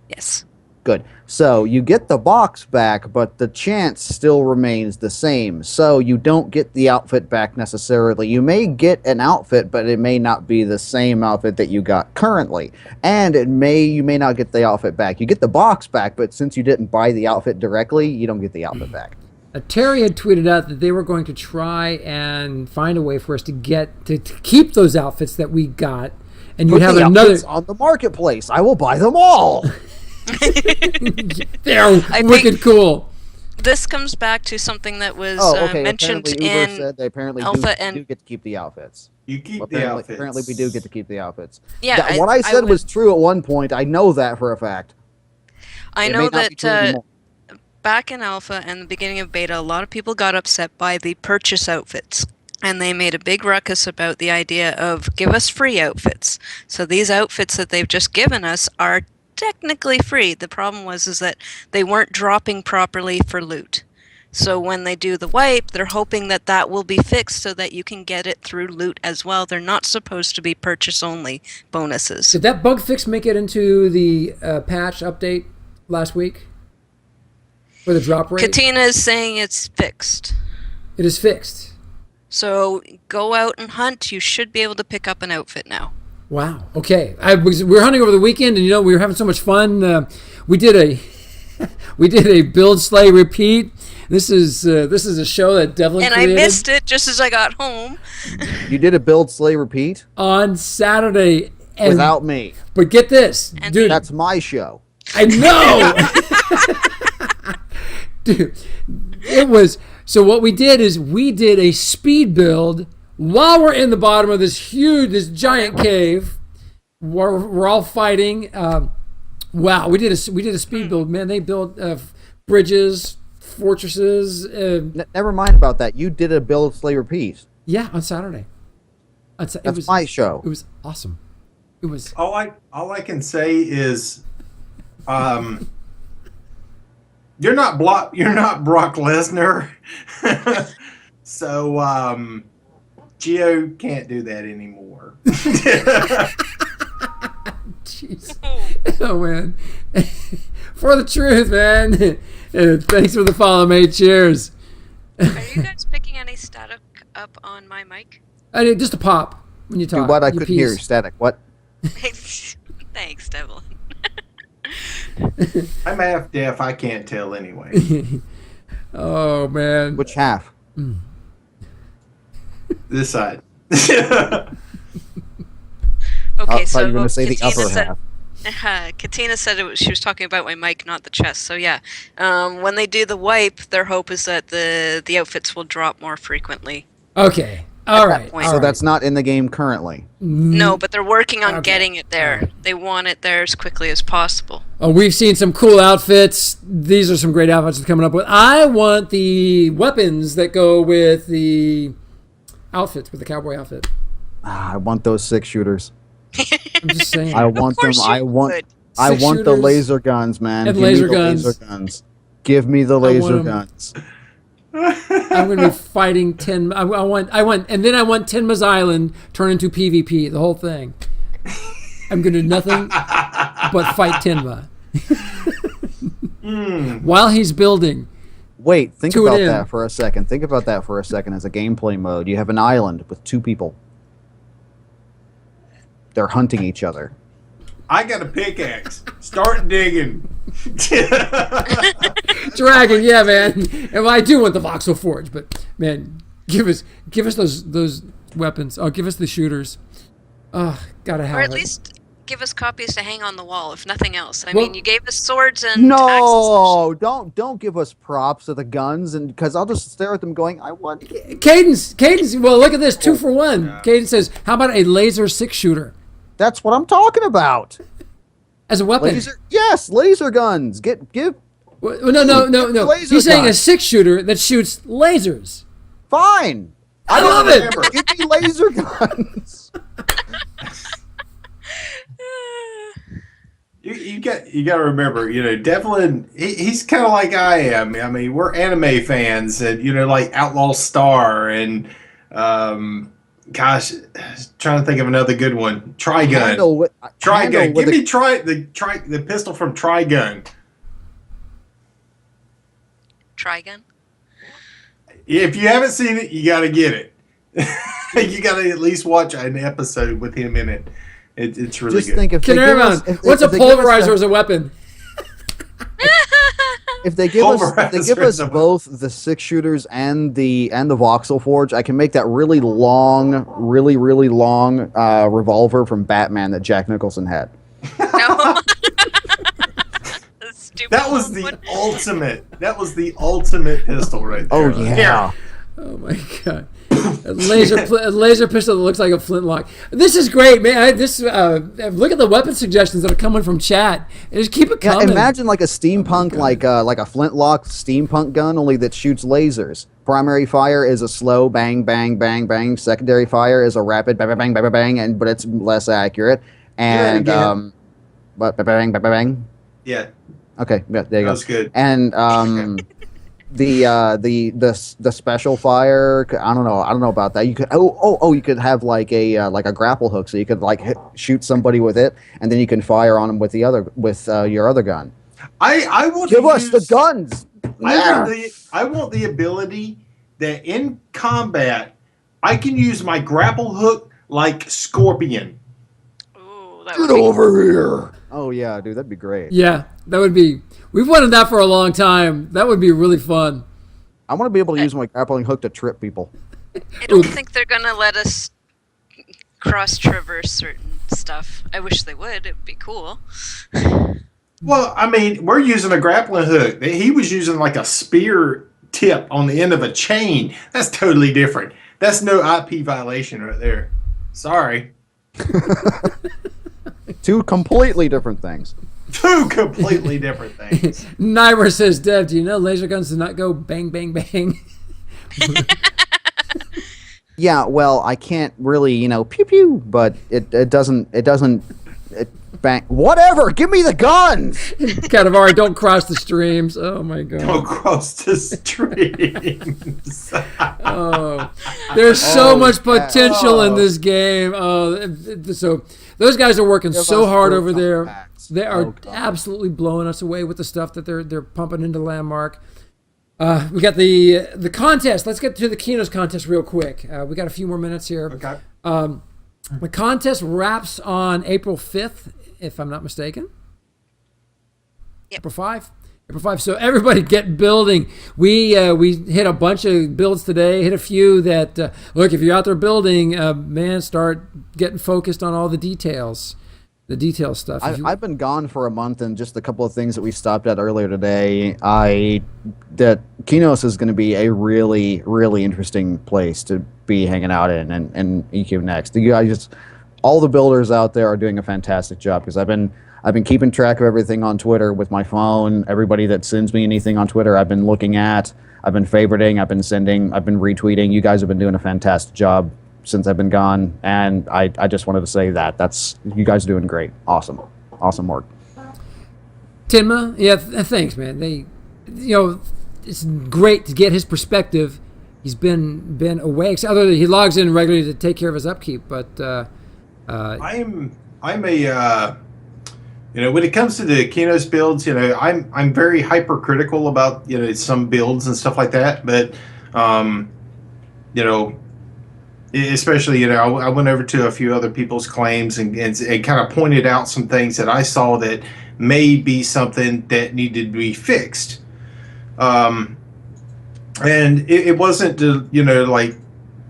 Yes. Good. So you get the box back, but the chance still remains the same. So you don't get the outfit back necessarily. You may get an outfit, but it may not be the same outfit that you got currently. And you may not get the outfit back. You get the box back, but since you didn't buy the outfit directly, you don't get the outfit back. Terry had tweeted out that they were going to try and find a way for us to keep those outfits that we got, and you'd have another on the marketplace. I will buy them all. They're wicked cool. This comes back to something that was mentioned apparently in Uber said they apparently Alpha do get to keep the outfits. You keep the outfits. Apparently, we do get to keep the outfits. Yeah, what I said was true at one point. I know that for a fact. I know that back in Alpha and the beginning of Beta, a lot of people got upset by the purchase outfits. And they made a big ruckus about the idea of give us free outfits. So these outfits that they've just given us are technically free. The problem is that they weren't dropping properly for loot. So when they do the wipe, they're hoping that will be fixed so that you can get it through loot as well. They're not supposed to be purchase-only bonuses. Did that bug fix make it into the patch update last week? For the drop rate? Katina is saying it's fixed. It is fixed. So go out and hunt. You should be able to pick up an outfit now. Wow. Okay. We were hunting over the weekend, and we were having so much fun. We did a build, slay, repeat. This is a show that Devlin created. I missed it just as I got home. You did a build, slay, repeat on Saturday without me. But get this, dude. That's my show. I know. Dude, it was. So what we did is we did a speed build while we're in the bottom of this giant cave. We're all fighting. Wow, we did a speed build, man. They built bridges, fortresses. Never mind about that. You did a build, slay, repeat. Yeah, on Saturday. That's my show. It was awesome. It was. All I can say is, you're not Brock Lesnar, so Geo can't do that anymore. Jeez. Oh man, for the truth, man. Thanks for the follow, mate. Cheers. Are you guys picking any static up on my mic? I mean, just a pop when you talk. Do what? I You couldn't hear you. piece. Static. What? Thanks, Devil. I'm half deaf. I can't tell anyway. Oh man. Which half? This side. Okay, I thought so you were going to say the Katina upper said, half. Katina said she was talking about my mic, not the chest. So yeah, when they do the wipe, their hope is that the outfits will drop more frequently. Okay. All right. point. all So right. that's not in the game currently. No, but they're working on Okay. getting it there. Alright. They want it there as quickly as possible. Oh, we've seen some cool outfits. These are some great outfits they're coming up with. I want the weapons that go with the outfits, with the cowboy outfit. I want those 6-shooters. I'm just saying. I want them. course you I want. would. I Six want the shooters laser guns, man. and Give me laser the guns. laser guns. Give me the want laser 'em. guns. I'm going to be fighting I want, and then I want Tenma's Island turn into PvP, the whole thing. I'm going to do nothing but fight Tenma. While he's building. Wait, think Tune about in. that for a second. Think about that for a second as a gameplay mode. You have an island with 2 people. They're hunting each other. I got a pickaxe. Start digging. Dragon, yeah, man. And I do want the voxel forge, but man, give us those weapons. Oh, give us the shooters. Oh, gotta have Or at it. least give us copies to hang on the wall, if nothing else. I Well- mean, you gave us swords and axes. No, don't give us props of the guns, and because I'll just stare at them going, I want. Cadence. Well, look at this, 2 for 1. Cadence says, "How about a laser 6-shooter That's what I'm talking about. as a weapon?" Yes, laser guns. Give. Well, no. Laser He's saying a gun. 6-shooter that shoots lasers. Fine. I don't love it. Remember, Give me laser guns. you got to remember, Devlin. He's kind of like I am. I mean, we're anime fans, and like Outlaw Star and gosh, trying to think of another good one. Trigun. Handle with- Trigun. handle with Give me a- the pistol from Trigun. Trigun. If you haven't seen it, you got to get it. You got to at least watch an episode with him in it. It's really Just good. think if they give us, Canarimon, what's a if they give us polarizer the- as a weapon? If they give us, Pulverizer. both the 6-shooters and the voxel forge, I can make that really long revolver from Batman that Jack Nicholson had. No. The stupid That was one. the ultimate. That was the ultimate pistol right there. Oh yeah. Oh my god. A laser pistol that looks like a flintlock. This is great, man. Look at the weapon suggestions that are coming from chat. And just keep it Yeah, coming. imagine like a steampunk, like a flintlock steampunk gun, only that shoots lasers. Primary fire is a slow bang, bang, bang, bang. Secondary fire is a rapid bang, bang, bang, bang, bang, but it's less accurate. And again. but bang, bang, bang, bang. Yeah, Okay, yeah, there you that go. was good. And the special fire, I don't know about that. You could you could have like a grapple hook, so you could shoot somebody with it, and then you can fire on them with your other gun. I want Give to us the use- guns. I want the ability that in combat I can use my grapple hook like Scorpion. Ooh, that Get would be over here. Oh yeah, dude, that'd be great. Yeah, that would be. We've wanted that for a long time. That would be really fun. I want to be able to use my grappling hook to trip people. I don't think they're gonna let us cross traverse certain stuff. I wish they would. It would be cool. Well, I mean, we're using a grappling hook. He was using like a spear tip on the end of a chain. That's totally different. That's no IP violation right there. Sorry. 2 completely different things. 2 completely different things. Nyber says, Dev, do you know laser guns do not go bang, bang, bang? Yeah, well, I can't really, pew pew, but it doesn't bang. Whatever, give me the guns. Cadavari, don't cross the streams. Oh my god. Don't cross the streams. Oh, there's so Oh, much yeah. potential in Oh. this game. So those guys are working Give so us hard proof over on there. facts. They are Oh, God. absolutely blowing us away with the stuff that they're pumping into Landmark. We got the contest. Let's get to the Kinos contest real quick. We got a few more minutes here. Okay. The contest wraps on April 5th, if I'm not mistaken. Yep. April 5. April 5. So everybody get building. We hit a bunch of builds today. Hit a few that look. If you're out there building, man, start getting focused on all the details. The detail stuff. I've been gone for a month, and just a couple of things that we stopped at earlier today. That Kinos is going to be a really, really interesting place to be hanging out in, and EQ Next. You guys, all the builders out there are doing a fantastic job, because I've been keeping track of everything on Twitter with my phone. Everybody that sends me anything on Twitter, I've been looking at. I've been favoriting. I've been sending. I've been retweeting. You guys have been doing a fantastic job since I've been gone, and I just wanted to say that's you guys are doing great. Awesome work. Tinma, yeah, thanks, man. It's great to get his perspective. He's been away. Other than he logs in regularly to take care of his upkeep, but I'm a when it comes to the Kinos builds, I'm very hypercritical about some builds and stuff like that, but especially, I went over to a few other people's claims and kind of pointed out some things that I saw that may be something that needed to be fixed. And it wasn't to,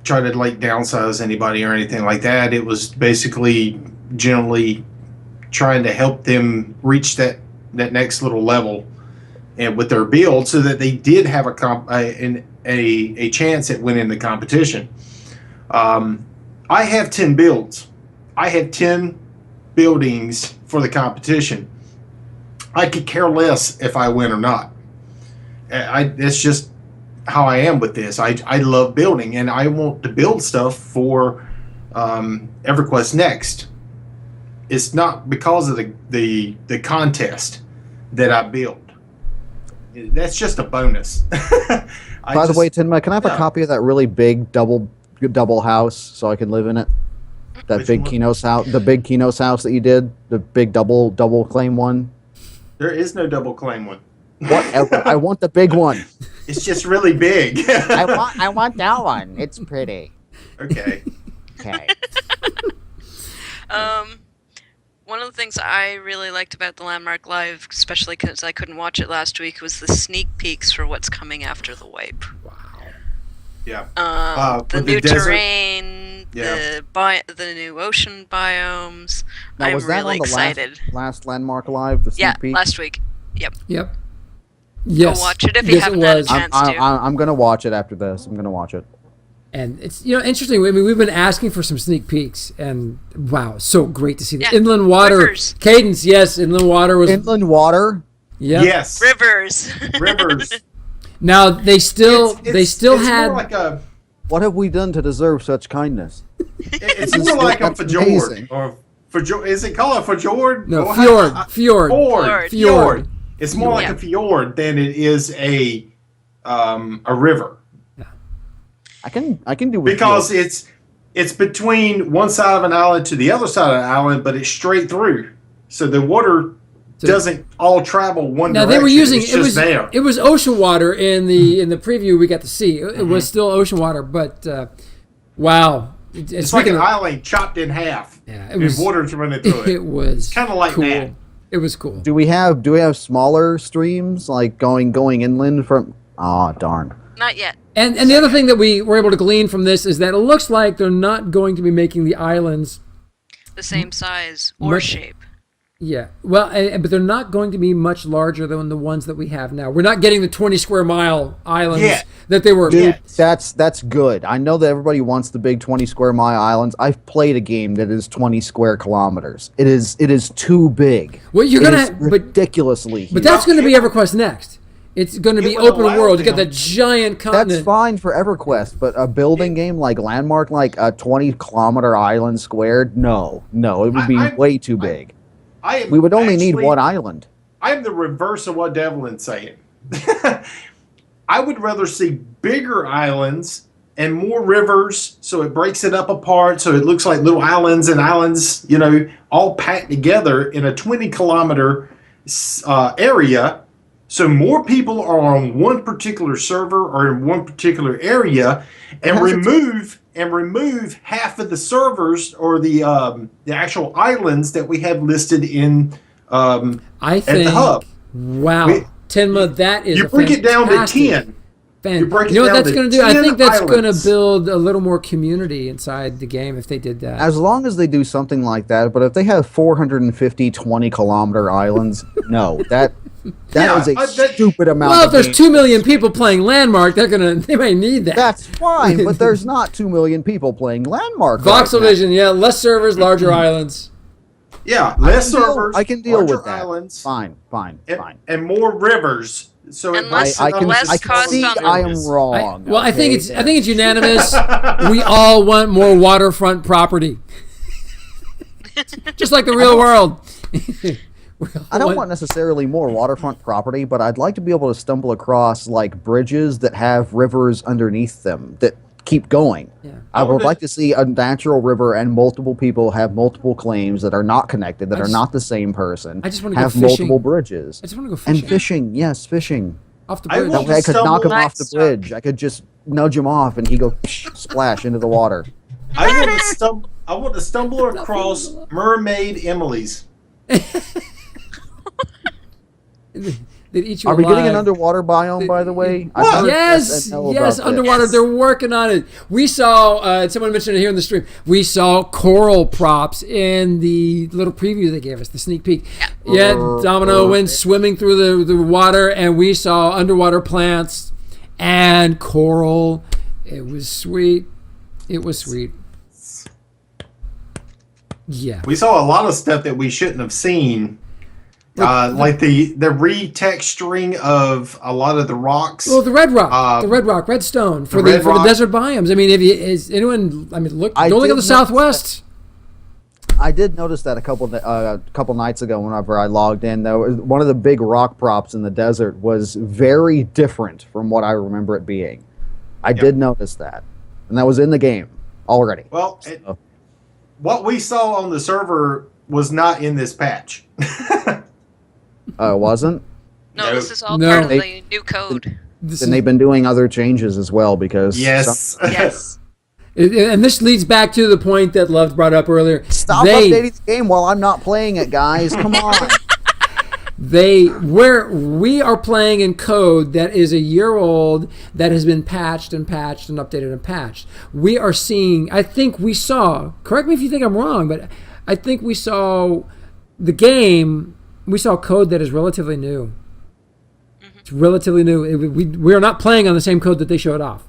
try to downsize anybody or anything like that. It was basically generally trying to help them reach that next little level and with their build, so that they did have a chance at winning the competition. I have 10 builds. I had 10 buildings for the competition. I could care less if I win or not. That's just how I am with this. I love building, and I want to build stuff for EverQuest Next. It's not because of the contest that I build. That's just a bonus. By the way, Tinma, can I have a copy of that really big double house so I can live in it? That Which big one? Kinos house, the big Kinos house that you did, the big double claim one. There is no double claim one. Whatever. I want the big one. It's just really big. I want that one. It's pretty. Okay. Okay. One of the things I really liked about the Landmark Live, especially because I couldn't watch it last week, was the sneak peeks for what's coming after the wipe. Yeah. The with new desert- terrain, Yeah. the new ocean biomes. Now, I'm was that really on the excited. last Landmark Live, the sneak Yeah, peek? last week. Yep. yep. Yes. Go watch it if you Yes, haven't it had a was. chance. I'm gonna watch it after this. I'm gonna watch it. And it's interesting. I mean, we've been asking for some sneak peeks, and wow, so great to see the Yeah, inland water rivers. cadence. Yes, inland water was. Inland water. Yeah. Yes. Rivers. Rivers. Now they still It's had. more like a. What have we done to deserve such kindness? It's more like a That's fjord. amazing. Or fjord. Is it called a fjord? No, Or fjord. Fjord. Fjord. Fjord. It's more like Yeah. a fjord than it is a river, I can do with because you. it's between one side of an island to the other side of the island, but it's straight through, so the water So- doesn't all travel one Now direction. they were using it's just there. it was ocean water in the preview we got to see. It was still ocean water, but wow, It's like an island chopped in half. Yeah, it and was- water's running through it. It was Kinda like cool. that. It was cool. Do we have smaller streams like going inland from? Ah, darn. Not yet. And the other thing that we were able to glean from this is that it looks like they're not going to be making the islands. The same size or Much- shape. Yeah, well, but they're not going to be much larger than the ones that we have now. We're not getting the 20 square mile islands Yeah. that they were. Dude, that's good. I know that everybody wants the big 20 square mile islands. I've played a game that is 20 square kilometers. It is too big. Well, you're It gonna, is ridiculously huge. but that's going to be EverQuest Next. It's going to be It will open allow world. You got them- that giant That's continent. fine for EverQuest, but a building game like Landmark, like a 20-kilometer island squared, no, it would be way too big. We would only need one island. I'm the reverse of what Devlin's saying. I would rather see bigger islands and more rivers, so it breaks it up apart, so it looks like little islands and islands, all packed together in a 20-kilometer area, So more people are on one particular server or in one particular area, and remove half of the servers or the actual islands that we have listed in I at think. the hub. Wow, We- Tinma, that is You break it down to fantastic. 10. You break it know what down that's to going to do? I 10 think that's going to islands. build a little more community inside the game if they did that. As long as they do something like that, but if they have 450 20-kilometer islands, no, that Yeah, is a that- stupid amount. Well, of if there's game. 2 million people playing Landmark, they may need that. That's fine, but there's not 2 million people playing Landmark. right Voxel now. Vision, yeah, less servers, larger islands. Yeah, less servers. I can deal larger with that. Islands, Fine. and more rivers. So And it less- I can, less I can cost see on I am this. wrong. I think okay? it's unanimous. We all want more waterfront property, just like the real world. I don't want necessarily more waterfront property, but I'd like to be able to stumble across like bridges that have rivers underneath them that keep going. Yeah. I would like to see a natural river and multiple people have multiple claims that are not connected, that are not the same person. I just wanna go have fishing. multiple bridges. I just want to go And fishing fishing, yes, fishing. off the I bridge. will That way I could knock him off the Livestock. bridge. I could just nudge him off and he go splash into the water. I want to stumble across Mermaid Emily's. They'd eat you Are we getting an alive. underwater biome, by the way? What? I've heard Yes, SNL yes, about underwater. Yes. They're working on it. We saw, someone mentioned it here in the stream. We saw coral props in the little preview they gave us, the sneak peek. Yeah, Domino went swimming through the water, and we saw underwater plants and coral. It was sweet. It was sweet. Yeah. We saw a lot of stuff that we shouldn't have seen. Like the retexturing of a lot of the rocks. Well, the red rock, redstone for the the red for the rock. desert biomes. I mean, if you is anyone, I mean, look, I go look at did the notice Southwest. I did notice that a couple nights ago whenever I logged in. Though one of the big rock props in the desert was very different from what I remember it being. I did notice that, and that was in the game already. Well, So- what we saw on the server was not in this patch. Oh, it wasn't? No, No. this is all No. part of the new code. This And is- they've been doing other changes as well because Yes. Yes. and this leads back to the point that Love brought up earlier. Stop updating the game while I'm not playing it, guys. Come on. We are playing in code that is a year old that has been patched and patched and updated and patched. We are seeing, I think we saw, correct me if you think I'm wrong, but I think we saw the game, we saw code that is relatively new. It's relatively new. We are not playing on the same code that they showed off.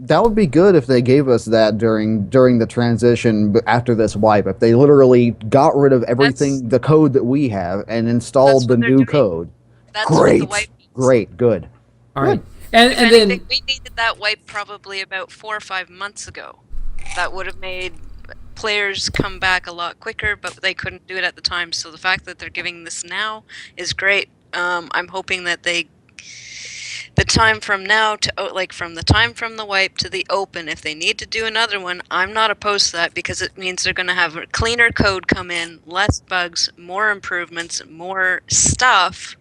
That would be good if they gave us that during the transition after this wipe. If they literally got rid of everything, the code that we have, and That's installed the what they're new doing. code. That's what Great, the wipe means. great, good. All right. Good. And If then anything, we needed that wipe probably about 4 or 5 months ago. That would have made players come back a lot quicker, but they couldn't do it at the time. So the fact that they're giving this now is great. I'm hoping that the time from now to from the time from the wipe to the open, if they need to do another one, I'm not opposed to that because it means they're going to have a cleaner code come in, less bugs, more improvements, more stuff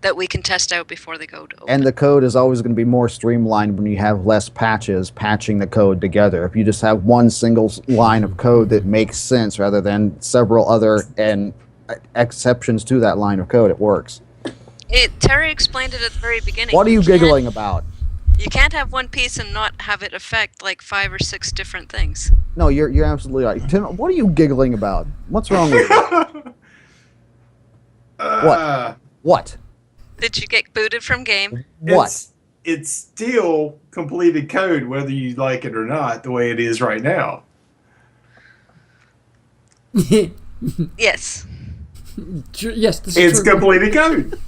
that we can test out before they go to open. And the code is always going to be more streamlined when you have less patches patching the code together. If you just have one single line of code that makes sense rather than several other and exceptions to that line of code, it works. Terry explained it at the very beginning. What are you can't- giggling about? You can't have one piece and not have it affect like 5 or 6 different things. No, you're absolutely right. Tim, what are you giggling about? What's wrong with you? What? Did you get booted from game? What? It's still completed code, whether you like it or not, the way it is right now. Yes. yes, this is It's true. completed code.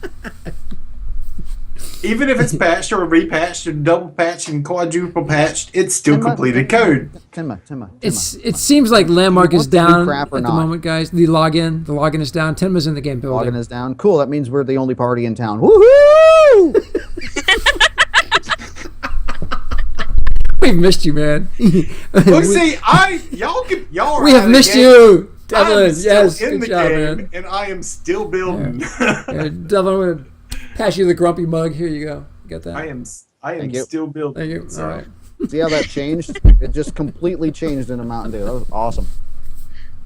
Even if it's patched or repatched or double patched and quadruple patched, it's still completed code. Timma. It seems like Landmark Do you is want the new down crap at or the not? moment, guys. The login is down. Tenma's in the game building. Login is down. Cool. That means we're the only party in town. Woohoo! We've missed you, man. Look, see, y'all we are out have of missed the game. you, I'm Devlin. still Yes, in good the job, game, man. and I am still building. Yeah, Devlin, Pass you the grumpy mug. Here you go. You got that? I am Thank you. still building. Thank you. it, so. All right. See how that changed? It just completely changed in a Mountain Dew. That was awesome.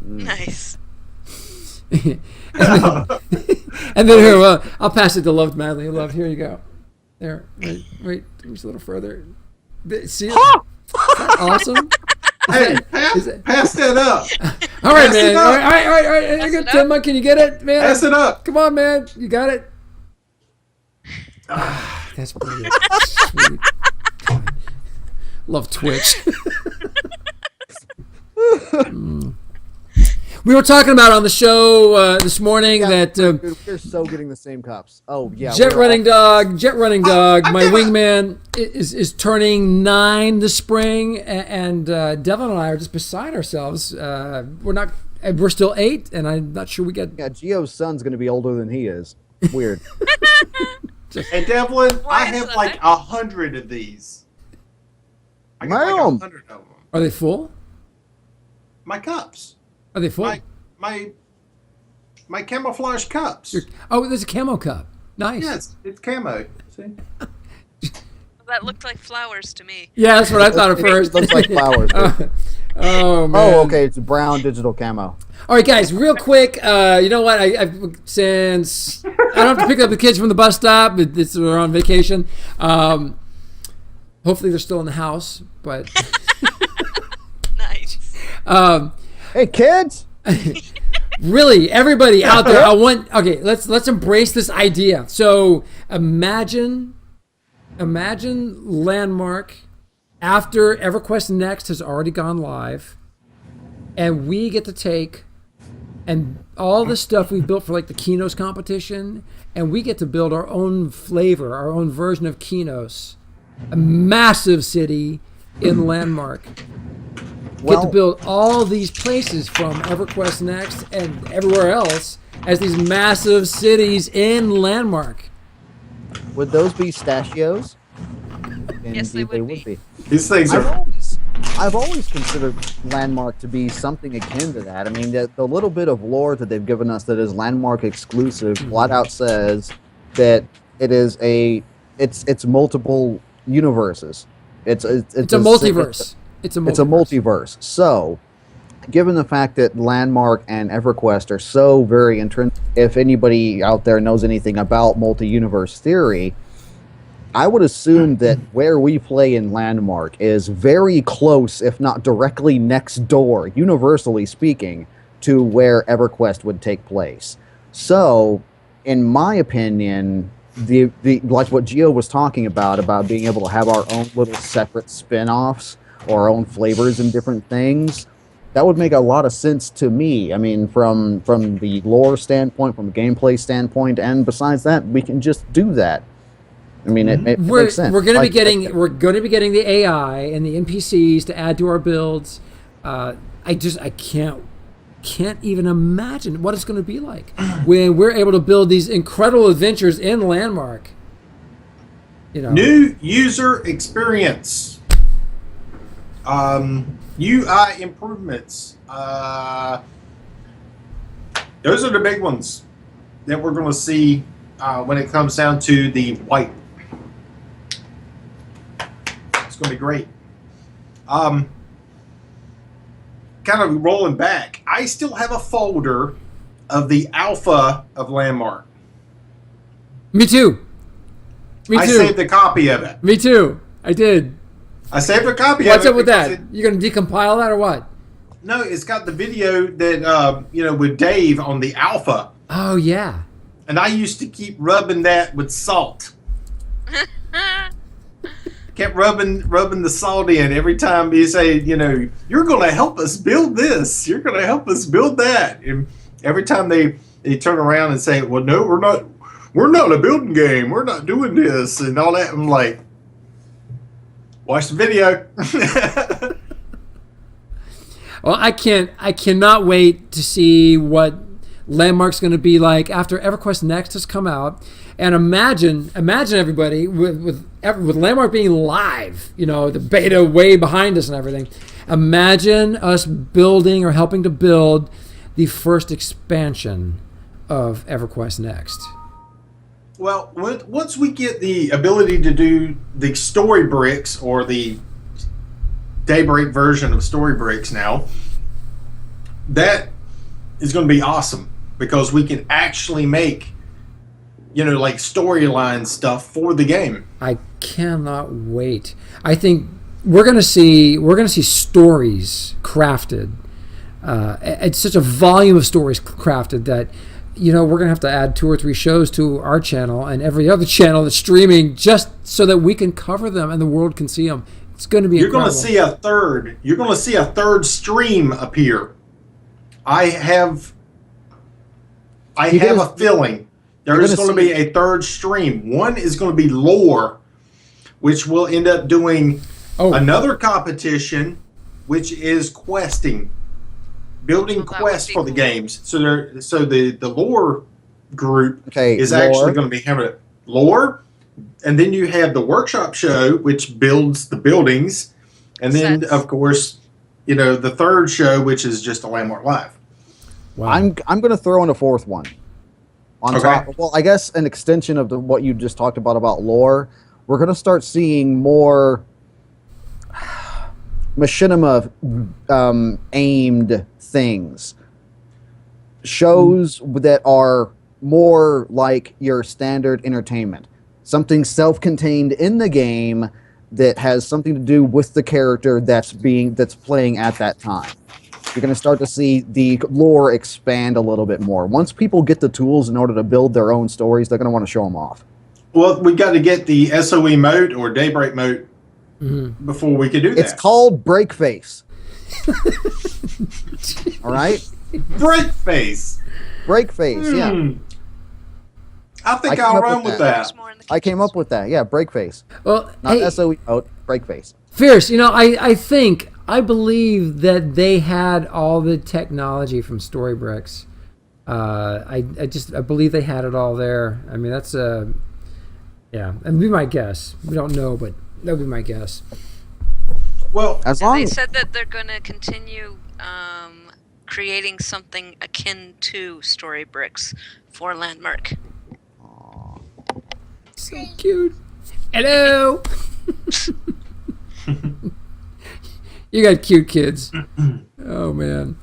Nice. And then here, well, I'll pass it to Loved Madly. Loved, here you go. There. Wait. Just a little further. See it? Is that awesome? Hey, pass that up. All right, Pass it man. up. All right. I Pass got it up. Timma. Can you get it, man? Pass it up. Come on, man. You got it. That's brilliant. Sweet. God. Love Twitch. We were talking about on the show this morning that Dude, we're so getting the same cups. Oh yeah. Jet we're Running Dog, my never- wingman, is turning 9 this spring, and Devin and I are just beside ourselves. We're still 8, and I'm not sure we got. Yeah, Gio's son's gonna be older than he is. Weird. And Devlin, Why I is have that? like 100 of these. I got like Damn. 100 of them. Are they full? My cups. Are they full? My camouflage cups. Oh, there's a camo cup. Nice. Yes, it's camo. See? That looked like flowers to me. Yeah, that's what I thought at first. Looks like flowers. Dude. Oh man. Oh, okay. It's brown digital camo. All right, guys, real quick. You know what? Since I don't have to pick up the kids from the bus stop, they're on vacation. Hopefully, they're still in the house. But Nice. Hey, kids. really, everybody out there, let's embrace this idea. So imagine Landmark after EverQuest Next has already gone live, and we get to take and all the stuff we built for like the Kinos competition, and we get to build our own flavor, our own version of Kinos, a massive city in Landmark. Get to build all these places from EverQuest Next and everywhere else as these massive cities in Landmark. Would those be stachios? Yes, they Indeed, would be. These things I've are. always considered Landmark to be something akin to that. I mean, the little bit of lore that they've given us that is Landmark exclusive flat out says that it's multiple universes. It's a multiverse. It's a multiverse. So, given the fact that Landmark and EverQuest are so very intrinsic, if anybody out there knows anything about multi-universe theory, I would assume that where we play in Landmark is very close, if not directly next door, universally speaking, to where EverQuest would take place. So, in my opinion, the like what Gio was talking about being able to have our own little separate spin-offs or our own flavors and different things, that would make a lot of sense to me. I mean, from the lore standpoint, from a gameplay standpoint, and besides that, we can just do that. I mean, it makes sense. We're going to be getting the AI and the NPCs to add to our builds. I can't even imagine what it's going to be like when we're able to build these incredible adventures in Landmark. You know, New user experience. UI improvements. Those are the big ones that we're going to see when it comes down to the white. It's going to be great. Kind of rolling back, I still have a folder of the alpha of Landmark. me too. I saved a copy of it. Me too. I did. I saved a copy What's of it. up with because that? You're going to decompile that or what? No, it's got the video that with Dave on the alpha, Oh yeah. and I used to keep rubbing that with salt. Kept rubbing the salt in every time you say, you're going to help us build this. You're going to help us build that. And every time they turn around and say, well, no, we're not a building game. We're not doing this and all that. I'm like, watch the video. Well, I cannot wait to see what Landmark's going to be like after EverQuest Next has come out. And imagine everybody with Landmark being live, the beta way behind us and everything. Imagine us building or helping to build the first expansion of EverQuest Next. Well, once we get the ability to do the story bricks or the Daybreak version of story bricks now, that is going to be awesome because we can actually make, like storyline stuff for the game. I cannot wait. I think we're gonna see stories crafted. It's such a volume of stories crafted that we're gonna have to add 2 or 3 shows to our channel and every other channel that's streaming just so that we can cover them and the world can see them. It's going to be. You're going to see a third. You're going to see a third stream appear. I have a feeling there is going to be a third stream. One is going to be lore, which will end up doing another competition, which is questing, building quests for the games. So the lore group is actually going to be having lore, and then you have the workshop show, which builds the buildings, and then of course, the third show, which is just a Landmark Live. Wow. I'm going to throw in a fourth one. On top, well, I guess an extension of what you just talked about lore. We're going to start seeing more machinima aimed things. Shows that are more like your standard entertainment. Something self-contained in the game that has something to do with the character that's playing at that time. You're going to start to see the lore expand a little bit more. Once people get the tools in order to build their own stories, they're going to want to show them off. Well, we got to get the SOE mode or Daybreak mode before we could do that. It's called Breakface. All right? Breakface. Breakface, yeah. I think I'll run with that. I came up with that. Yeah, Breakface. Well, not SOE mode, Breakface. Fierce, I believe that they had all the technology from Storybricks. I believe they had it all there. I mean, that's that'd be my guess. We don't know, but that would be my guess. Well, they said that they're going to continue creating something akin to Storybricks for Landmark. So cute. Hello. You got cute kids. Oh man.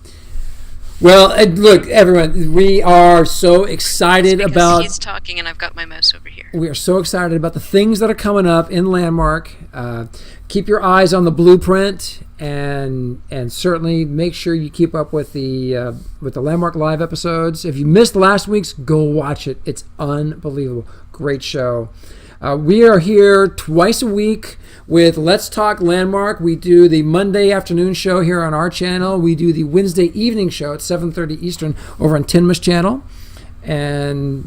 Well, look, everyone, we are so excited about. He's talking, and I've got my mouse over here. We are so excited about the things that are coming up in Landmark. Keep your eyes on the blueprint, and certainly make sure you keep up with the Landmark Live episodes. If you missed last week's, go watch it. It's unbelievable. Great show. We are here twice a week with Let's Talk Landmark. We do the Monday afternoon show here on our channel. We do the Wednesday evening show at 7:30 Eastern over on Tinma's channel. And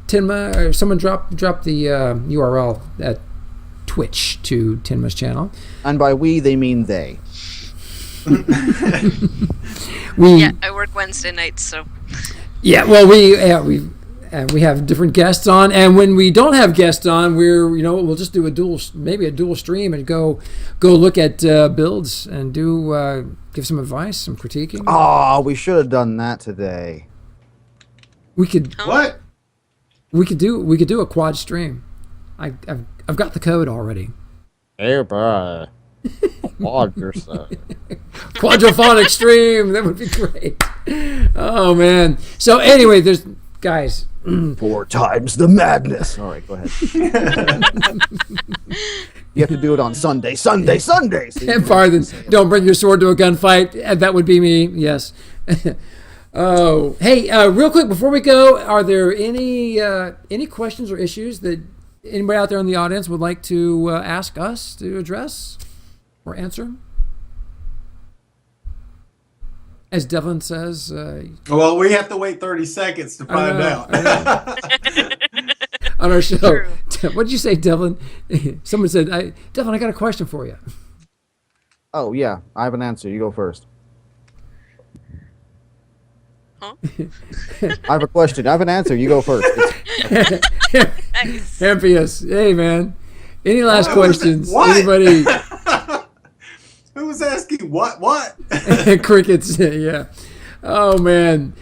Tinma, or someone drop the URL at Twitch to Tinma's channel. And by we, they mean they. I work Wednesday nights, so. Yeah, well, we have different guests on, and when we don't have guests on, we'll just do a dual stream and go look at builds and give some advice, some critiquing. Oh, we should have done that today. We could what? We could do a quad stream. I've got the code already. Hey, bro. Quad yourself. Quadraphonic stream. That would be great. Oh man. So anyway, there's guys. 4 times the madness. All right, go ahead. You have to do it on Sunday. So and farther, don't bring your sword to a gunfight. That would be me. Yes. Oh, hey, real quick before we go, are there any questions or issues that anybody out there in the audience would like to ask us to address or answer? As Devlin says... well, we have to wait 30 seconds to find out. On our show. True. What did you say, Devlin? Someone said, Devlin, I got a question for you. Oh, yeah. I have an answer. You go first. Huh? I have a question. I have an answer. You go first. Nice. Ampius. Hey, man. Any last questions? What? Anybody? Who was asking what? Crickets. Yeah. Oh man.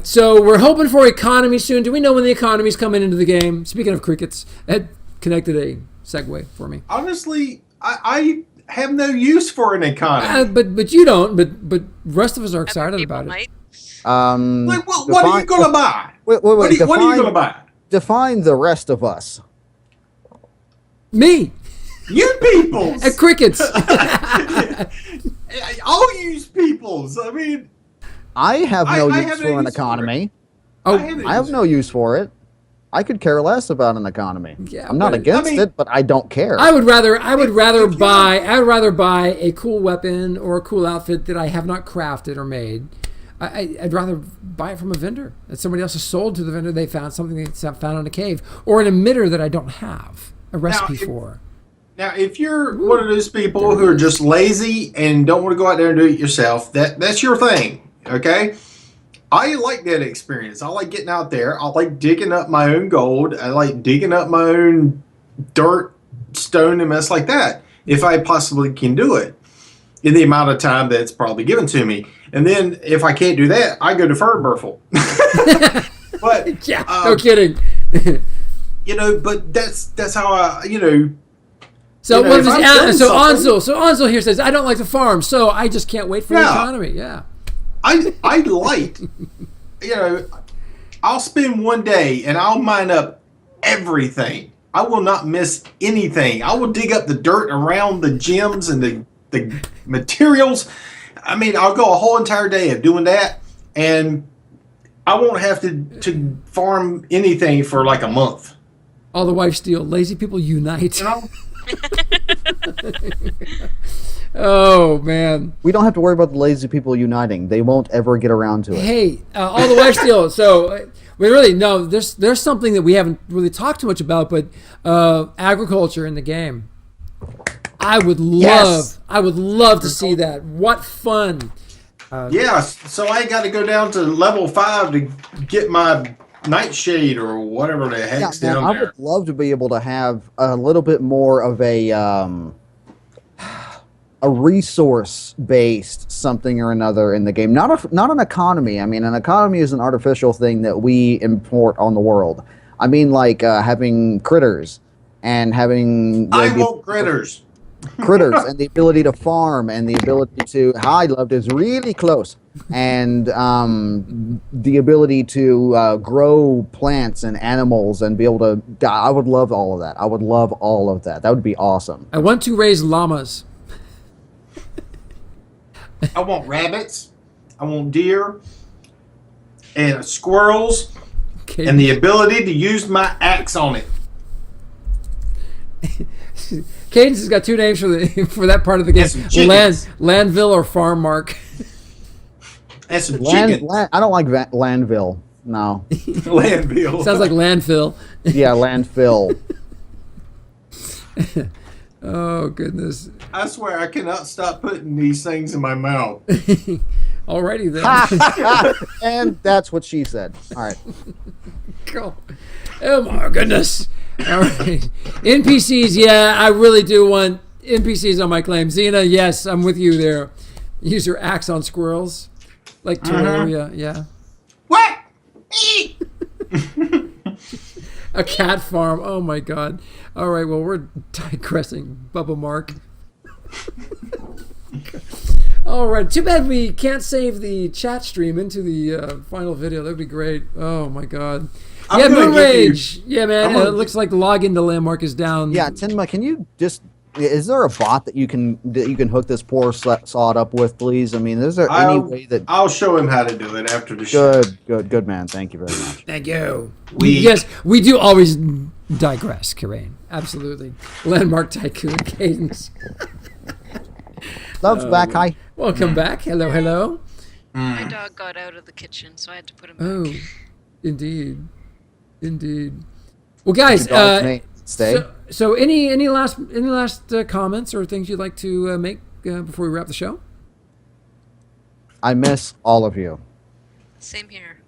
So we're hoping for economy soon. Do we know when the economy's coming into the game? Speaking of crickets, Ed connected a segue for me. Honestly, I have no use for an economy. But you don't. But rest of us are Other excited people about it. might. Like, what are you going to buy? Wait, What are you going to buy? Define the rest of us. Me You peoples. and crickets. All you peoples. I mean, I have no I use have no for an use for economy. Oh, I have no use for it. I could care less about an economy. Yeah, I'm not but- against I mean- it, but I don't care. I would rather if you- buy a cool weapon or a cool outfit that I have not crafted or made. I'd rather buy it from a vendor that somebody else has sold to the vendor. They found something they found in a cave or an emitter that I don't have a recipe for. now, if you're one of those people who are just lazy and don't want to go out there and do it yourself, that's your thing. Okay. I like that experience. I like getting out there. I like digging up my own gold. I like digging up my own dirt, stone, and mess like that. If I possibly can do it in the amount of time that's probably given to me. And then if I can't do that, I go to Furburful. But Yeah, no kidding. but that's how I, So You know, what if does I'm doing something- Ansel here says I don't like to farm, so I just can't wait for the Yeah. economy. Yeah. I like, I'll spend one day and I'll mine up everything. I will not miss anything. I will dig up the dirt around the gems and the materials. I mean, I'll go a whole entire day of doing that, and I won't have to farm anything for like a month. All the wives steal. Lazy people unite. You know? Oh man. We don't have to worry about the lazy people uniting. They won't ever get around to it. Hey, all the wives steal. So we really no. There's something that we haven't really talked too much about, but agriculture in the game. I would love to see that. What fun! Yeah, so I got to go down to level 5 to get my nightshade or whatever the Yeah, heck's man, down I there. would love to be able to have a little bit more of a resource-based something or another in the game. Not an economy. I mean, an economy is an artificial thing that we import on the world. I mean, like having critters and having I want critters. critters and the ability to farm and the ability to I loved is really close and the ability to grow plants and animals and be able to I would love all of that. I would love all of that. That would be awesome. I want to raise llamas. I want rabbits. I want deer and squirrels Okay. and the ability to use my axe on it. Cadence has got two names for that part of the game: And some chickens. Landville or Farm Mark. And some chicken. I don't like Landville. No. Landfill. Sounds like landfill. Yeah, landfill. Oh goodness! I swear I cannot stop putting these things in my mouth. Alrighty then. And that's what she said. All right. Cool. Oh my goodness! All right, NPCs. Yeah, I really do want NPCs on my claim. Xena, yes, I'm with you there. Use your axe on squirrels, like Terraria. Yeah. What? Eat! A cat farm. Oh my god. All right, well, we're digressing. Bubba Mark. All right. Too bad we can't save the chat stream into the final video. That would be great. Oh my god. I'm Yeah, gonna Moon give you- Rage. Yeah, man. I'm gonna- It looks like the login to Landmark is down. Yeah, Tenma, can you just is there a bot that you can hook this poor sod up with, please? I mean, is there any way that I'll show him how to do it after the show. good man. Thank you very much. Thank you. We- Yes, we do always digress, Karain. Absolutely. Landmark Tycoon Cadence. Love's back. Hi. Welcome back. Hello, hello. My dog got out of the kitchen, so I had to put him Oh, back. indeed. Indeed. Well, guys, Dog's name. Stay. so any last comments or things you'd like to make before we wrap the show? I miss all of you Same here.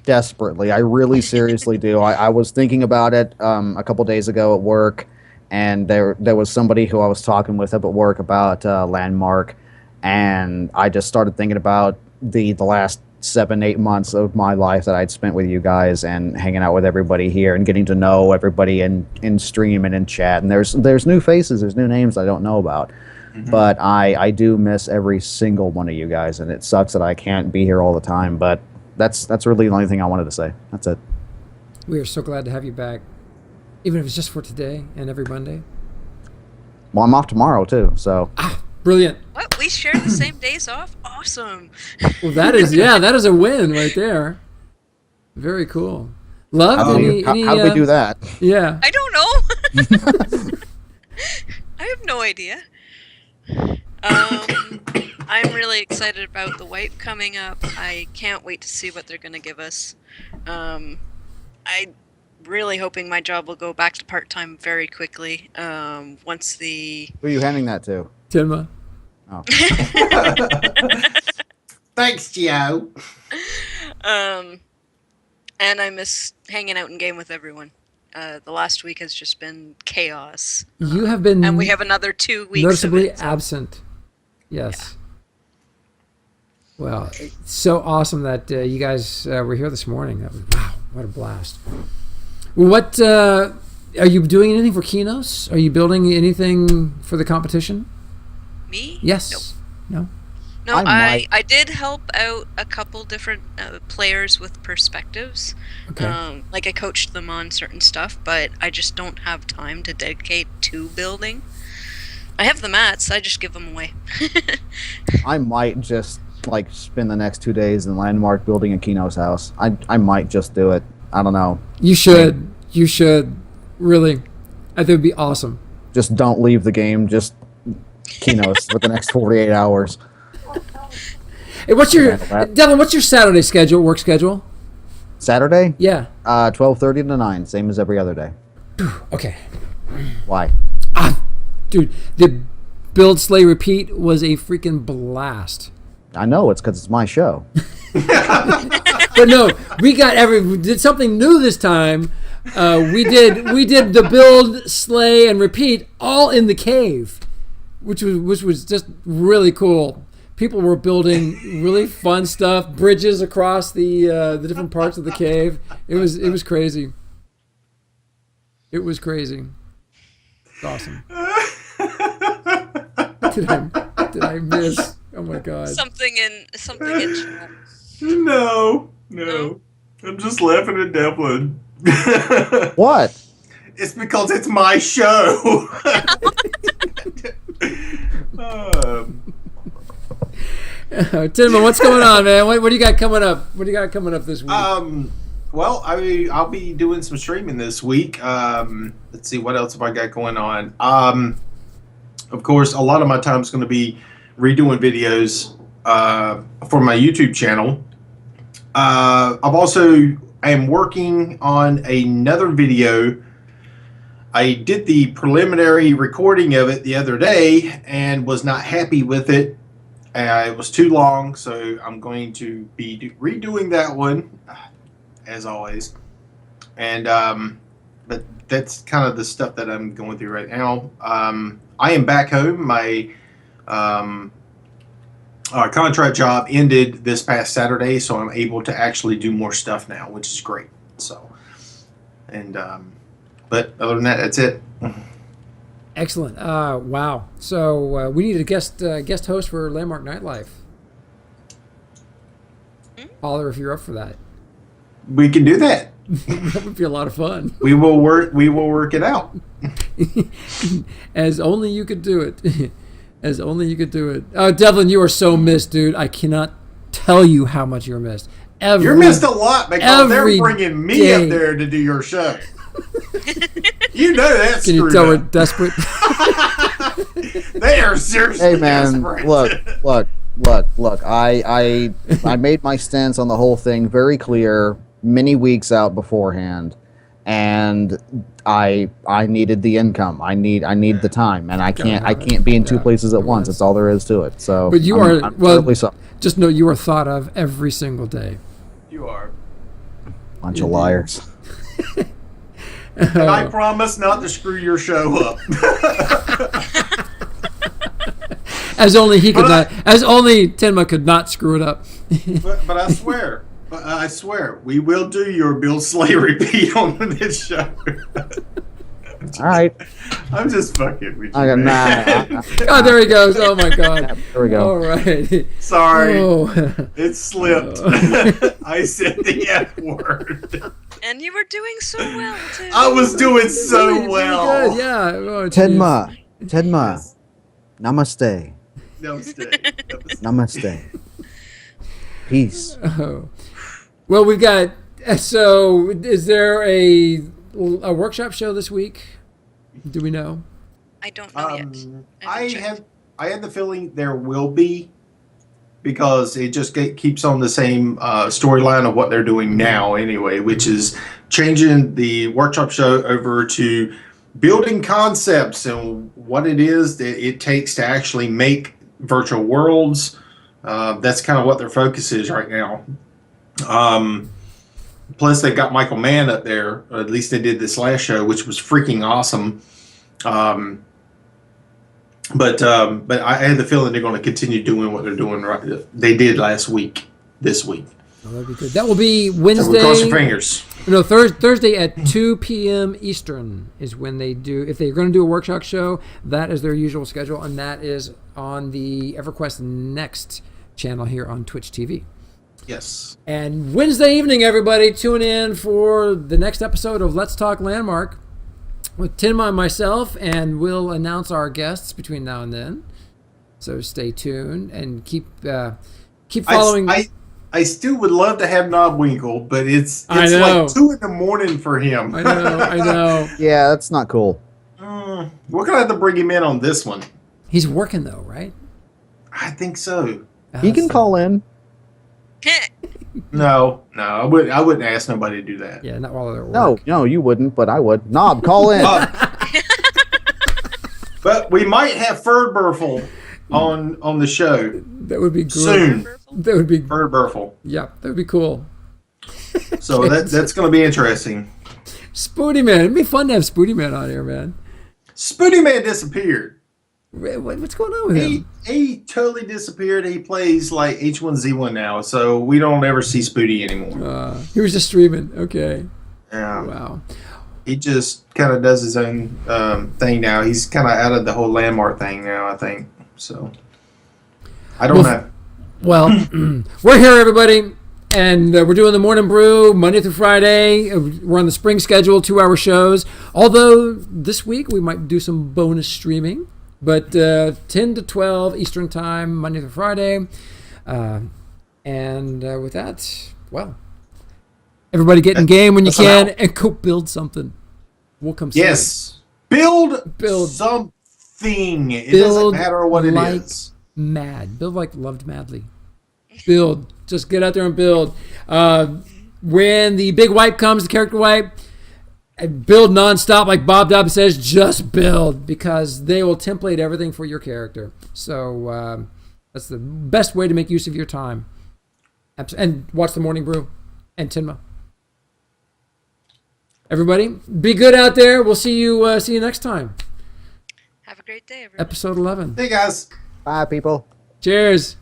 desperately. I really seriously do. I was thinking about it a couple days ago at work, and there was somebody who I was talking with up at work about Landmark, and I just started thinking about the last 7-8 months of my life that I'd spent with you guys and hanging out with everybody here and getting to know everybody in stream and in chat. And there's new faces, there's new names I don't know about. But I do miss every single one of you guys, and it sucks that I can't be here all the time. But that's really the only thing I wanted to say. That's it. We are so glad to have you back, even if it's just for today and every Monday. Well, I'm off tomorrow too, so Brilliant. What? We share the same days off? Awesome. Well, that is a win right there. Very cool. Love how any do we do that? Yeah. I don't know. I have no idea. I'm really excited about the wipe coming up. I can't wait to see what they're going to give us. I'm really hoping my job will go back to part-time very quickly once the... Who are you handing that to? Tinma. Oh. Thanks, Gio. And I miss hanging out in game with everyone. The last week has just been chaos. You have been And we have another 2 weeks noticeably of it. absent. Yes. Well, it's so awesome that you guys were here this morning. That was, wow, what a blast. What are you doing anything for Kinos? Are you building anything for the competition? Me? Yes. No. No, I I did help out a couple different players with perspectives. Okay. Like I coached them on certain stuff, but I just don't have time to dedicate to building. I have the mats, I just give them away. I might just like spend the next 2 days in Landmark building a Kino's house. I might just do it. I don't know. You should. You should. Really. I think it would be awesome. Just don't leave the game. Just Kino's for the next 48 hours. Hey, what's your Handle that. Devin? What's your Saturday schedule? Work schedule? Saturday, Yeah. 12:30 to 9, same as every other day. Okay. Why? Dude, the build, slay, repeat was a freaking blast. I know it's because it's my show. But no, we did something new this time. We did the build, slay, and repeat all in the cave, which was just really cool. People were building really fun stuff, bridges across the different parts of the cave. It was crazy. It was crazy. It's awesome. Did I miss? Oh my god. something in chat. No. I'm just laughing at Devlin. What? It's because it's my show. Tinman, what's going on, man? What do you got coming up? What do you got coming up this week? Well, I'll be doing some streaming this week. Let's see, what else have I got going on? Of course, a lot of my time is going to be redoing videos for my YouTube channel. I am working on another video. I did the preliminary recording of it the other day and was not happy with it. It was too long, so I'm going to be redoing that one, as always. And but that's kind of the stuff that I'm going through right now. I am back home. My contract job ended this past Saturday, so I'm able to actually do more stuff now, which is great. So, and but other than that, that's it. Excellent. Wow. So we need a guest host for Landmark Nightlife. Holler if you're up for that. We can do that. That would be a lot of fun. We will work it out. As only you could do it. As only you could do it. Oh, Devlin, you are so missed, dude. I cannot tell you how much you're missed. You're missed a lot because they're every bringing me day. up there to do your show. You know that's Can you screwed tell we're up. desperate? They are seriously Hey man, desperate. look. I made my stance on the whole thing very clear many weeks out beforehand, and I needed the income. I need the time, and I can't be in two places at once. That's all there is to it. So, But you I'm are well. terribly sorry. Just know you are thought of every single day. You are. Bunch of liars. And I promise not to screw your show up. As only he could But not. As only Tenma could not screw it up. But I swear, we will do your Bill Slay repeat on this show. All right. I'm just fucking with you. I got man. Oh, there he goes. Oh my God. There we go. All right. Sorry, Oh. it slipped. I said the F word. And you were doing so well too. I was doing so Really well. good, yeah. Oh, geez. Tenma. Namaste. Namaste. Namaste. Peace. Oh. Well, we've got. So, is there a workshop show this week? Do we know? I don't know yet. I had the feeling there will be, because it just keeps on the same storyline of what they're doing now anyway, which is changing the workshop show over to building concepts and what it is that it takes to actually make virtual worlds. That's kind of what their focus is right now. Plus, they've got Michael Mann up there, or at least they did this last show, which was freaking awesome. But I had the feeling they're going to continue doing what they're doing they did last week, this week. Oh, that'd be good. That will be So Wednesday. we cross your fingers. No, Thursday at 2 p.m. Eastern is when they do. If they're going to do a workshop show, that is their usual schedule, and that is on the EverQuest Next channel here on Twitch TV. Yes. And Wednesday evening, everybody, tune in for the next episode of Let's Talk Landmark with Tenma and myself, and we'll announce our guests between now and then. So stay tuned and keep following. I still would love to have Knobwinkle, but it's I know. like 2 a.m. for him. I know. Yeah, that's not cool. We're gonna have to bring him in on this one. He's working though, right? I think so. He can call in. No, I wouldn't ask nobody to do that. Yeah, not while they're at work. No, you wouldn't, but I would. Knob, call in. But we might have Ferdburfel on the show That would be good. soon. That would be Ferdburfel. yeah. That would be cool. So that's going to be interesting. Spooty Man. It'd be fun to have Spooty Man on here, man. Spooty Man disappeared. What's going on with him? He totally disappeared. He plays like H1Z1 now, so we don't ever see Spooty anymore. He was just streaming. Okay. Yeah. Wow. He just kind of does his own thing now. He's kind of out of the whole landmark thing now, I think. So I don't know. Well, we're here, everybody, and we're doing the Morning Brew Monday through Friday. We're on the spring schedule, 2-hour shows. Although this week we might do some bonus streaming, but 10 to 12 Eastern Time, Monday through Friday. And with that, well, everybody get in game when you That's an can out. and go build something. We'll come see Yes. Build something. It doesn't Build matter what it like is. mad. Build like loved madly. Build. Just get out there and build. When the big wipe comes, the character wipe, build nonstop, like Bob Dobbs says. Just build, because they will template everything for your character. So that's the best way to make use of your time. And watch the Morning Brew and Tenma. Everybody, be good out there. We'll see you next time. Have a great day, everyone. Episode 11. Hey guys. Bye, people. Cheers.